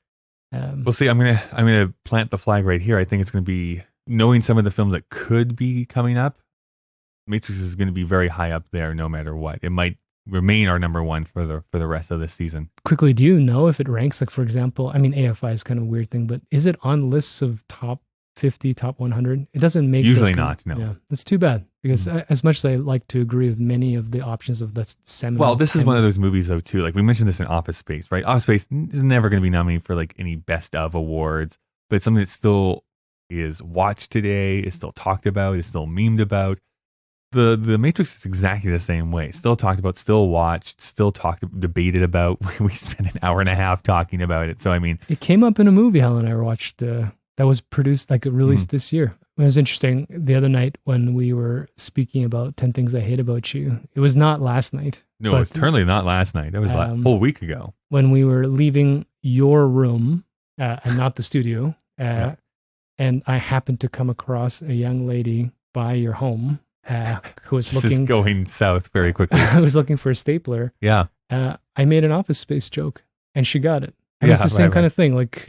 Well, see, I'm gonna plant the flag right here. I think it's gonna be, knowing some of the films that could be coming up, Matrix is going to be very high up there no matter what. It might remain our number one for the rest of this season.
Quickly, do you know if it ranks, like, for example, I mean, AFI is kind of a weird thing, but is it on lists of top 50, top 100? It doesn't make
Usually not, no.
Yeah, that's too bad, because as much as I like to agree with many of the options of the seminal.
Well, this is one of those movies, though, too. Like, we mentioned this in Office Space, right? Office Space is never going to be nominated for, like, any best of awards, but it's something that still is watched today, is still talked about, is still memed about. The Matrix is exactly the same way. Still talked about, still watched, still debated about. We spent an hour and a half talking about it. So, I mean,
it came up in a movie Helen and I watched that was produced, like, released this year. It was interesting the other night when we were speaking about 10 Things I Hate About You. It was not last night.
No, it's certainly not last night. That was a whole week ago.
When we were leaving your room and not the studio. And I happened to come across a young lady by your home who was
This
looking.
is going south very quickly.
I was looking for a stapler.
Yeah.
I made an Office Space joke, and she got it. And it's the same kind of thing. Like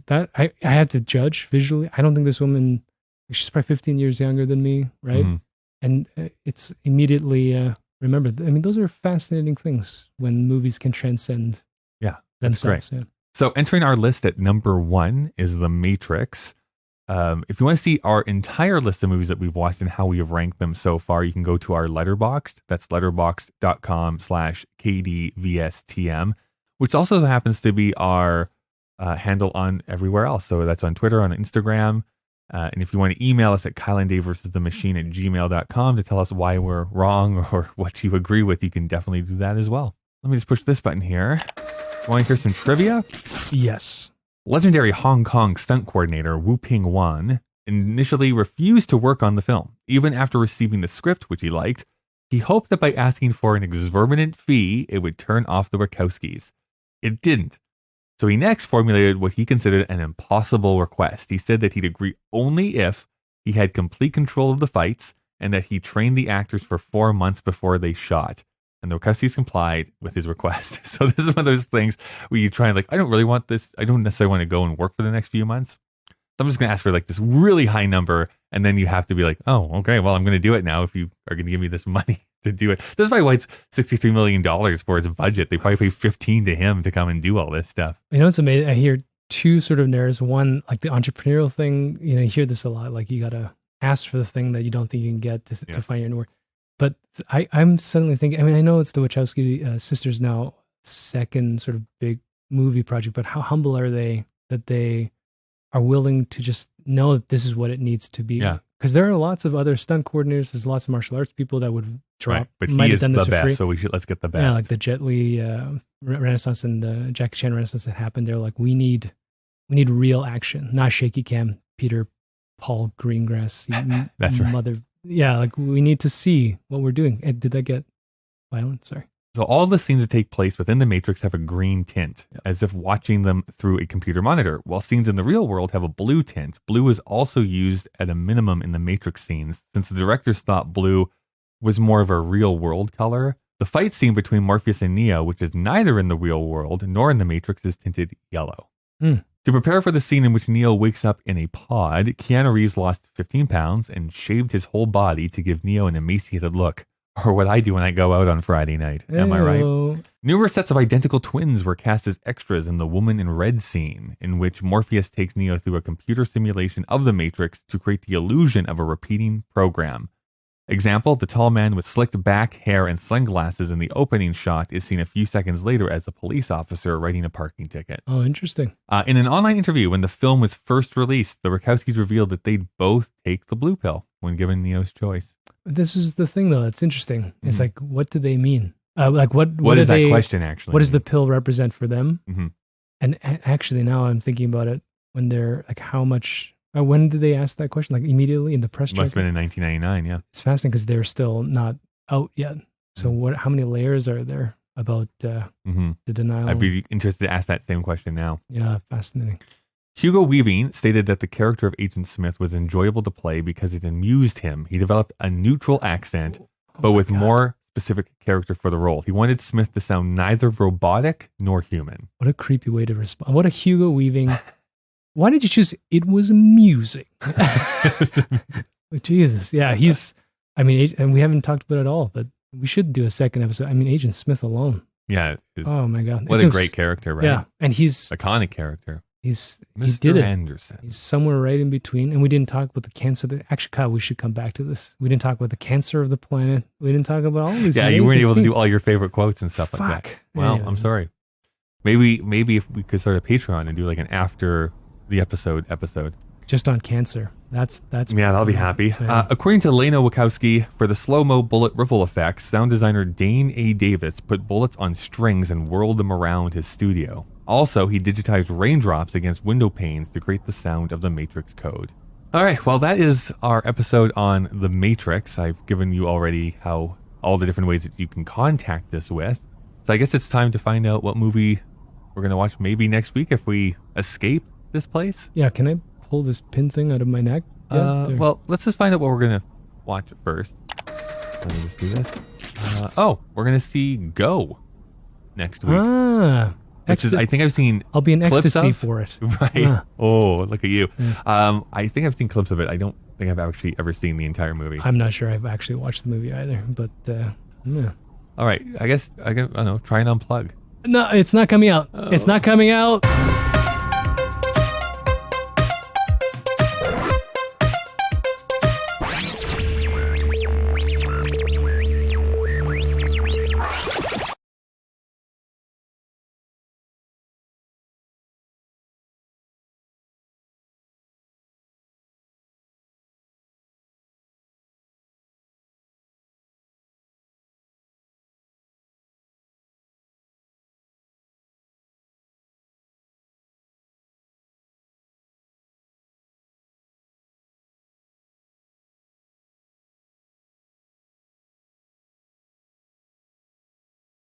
that, I had to judge visually. I don't think this woman. She's probably 15 years younger than me, right?
Mhm.
And it's immediately remembered. I mean, those are fascinating things when movies can transcend.
Yeah, that's
themselves.
great.
Yeah.
So entering our list at number 1 is The Matrix. If you want to see our entire list of movies that we've watched and how we have ranked them so far, you can go to our Letterboxd. That's letterboxd.com/KDVSTM, which also happens to be our handle on everywhere else. So that's on Twitter, on Instagram. And if you want to email us at kyleanddavevsthemachine@gmail.com to tell us why we're wrong or what you agree with, you can definitely do that as well. Let me just push this button here. Want to hear some trivia?
Yes.
Legendary Hong Kong stunt coordinator Wu Ping Wan initially refused to work on the film. Even after receiving the script, which he liked, he hoped that by asking for an exorbitant fee, it would turn off the Wachowskis. It didn't. So he next formulated what he considered an impossible request. He said that he'd agree only if he had complete control of the fights and that he trained the actors for 4 months before they shot. and the Wachowskis complied with his request. So this is one of those things where you try and I don't really want this. I don't necessarily want to go and work for the next few months. So I'm just going to ask for this really high number. And then you have to be oh, okay, well, I'm going to do it now if you are going to give me this money to do it. That's probably why it's $63 million for its budget. They probably pay 15 to him to come and do all this stuff.
It's amazing. I hear two sort of narratives. One, the entrepreneurial thing, you hear this a lot. You got to ask for the thing that you don't think you can get to find your work. But I'm suddenly thinking, I know it's the Wachowski sisters now second sort of big movie project, but how humble are they that they are willing to just know that this is what it needs to be?
Yeah.
Because there are lots of other stunt coordinators, there's lots of martial arts people that would drop.
Right. But
might
he
have
is
done
the
this for free.
best, so let's get the best.
Yeah, like the Jet Li Renaissance and Jackie Chan Renaissance that happened. They're we need real action, not shaky cam. Peter Paul Greengrass.
That's right.
Mother. Yeah, we need to see what we're doing. Did that get violent? Sorry.
So all the scenes that take place within the Matrix have a green tint, as if watching them through a computer monitor, while scenes in the real world have a blue tint. Blue is also used at a minimum in the Matrix scenes, since the directors thought blue was more of a real world color. The fight scene between Morpheus and Neo, which is neither in the real world nor in the Matrix, is tinted yellow. To prepare for the scene in which Neo wakes up in a pod, Keanu Reeves lost 15 pounds and shaved his whole body to give Neo an emaciated look. Or what I do when I go out on Friday night. Am I right? Numerous sets of identical twins were cast as extras in the Woman in Red scene, in which Morpheus takes Neo through a computer simulation of the Matrix to create the illusion of a repeating program. Example, the tall man with slicked back hair and sunglasses in the opening shot is seen a few seconds later as a police officer writing a parking ticket.
Oh, interesting.
In an online interview when the film was first released, the Wachowskis revealed that they'd both take the blue pill when given Neo's choice.
This is the thing, though. It's interesting. It's what do they mean? What
is that question, actually?
What does the pill represent for them?
Mm-hmm.
And actually, now I'm thinking about it, when they're how much... when did they ask that question? Immediately in the press check?
Must have been in 1999, yeah.
It's fascinating because they're still not out yet. So how many layers are there about the denial?
I'd be interested to ask that same question now.
Yeah, fascinating.
Hugo Weaving stated that the character of Agent Smith was enjoyable to play because it amused him. He developed a neutral accent, but with more specific character for the role. He wanted Smith to sound neither robotic nor human.
What a creepy way to respond. What a Hugo Weaving... Why did you choose it was amusing? Jesus. Yeah, and we haven't talked about it at all, but we should do a second episode. Agent Smith alone.
Yeah.
Oh my God.
What a great character, right?
Yeah. And he's...
iconic character.
He
Mr.
did it.
Anderson.
He's somewhere right in between. And we didn't talk about the cancer. Actually, Kyle, we should come back to this. We didn't talk about the cancer of the planet. We didn't talk about all these
Yeah, you weren't able to do all your favorite quotes and stuff like that. Well,
anyway.
I'm sorry. Maybe if we could start a Patreon and do an after the episode.
Just on cancer. That's
yeah, I'll be happy.
Yeah.
According to Lena Wachowski, for the slow-mo bullet ripple effects, sound designer Dane A. Davis put bullets on strings and whirled them around his studio. Also, he digitized raindrops against window panes to create the sound of the Matrix code. All right, well, that is our episode on the Matrix. I've given you already all the different ways that you can contact us with. So I guess it's time to find out what movie we're going to watch maybe next week if we escape this place.
Yeah, can I pull this pin thing out of my neck? Yeah,
well, let's just find out what we're going to watch first. Let me just do this. We're going to see Go next week. I think I've seen
I'll be in
clips
ecstasy
of,
for it.
Right. Oh, look at you.
Yeah.
I think I've seen clips of it. I don't think I've actually ever seen the entire movie.
I'm not sure I've actually watched the movie either, but yeah.
All right. I don't know. Try and unplug.
No, it's not coming out. Oh. It's not coming out.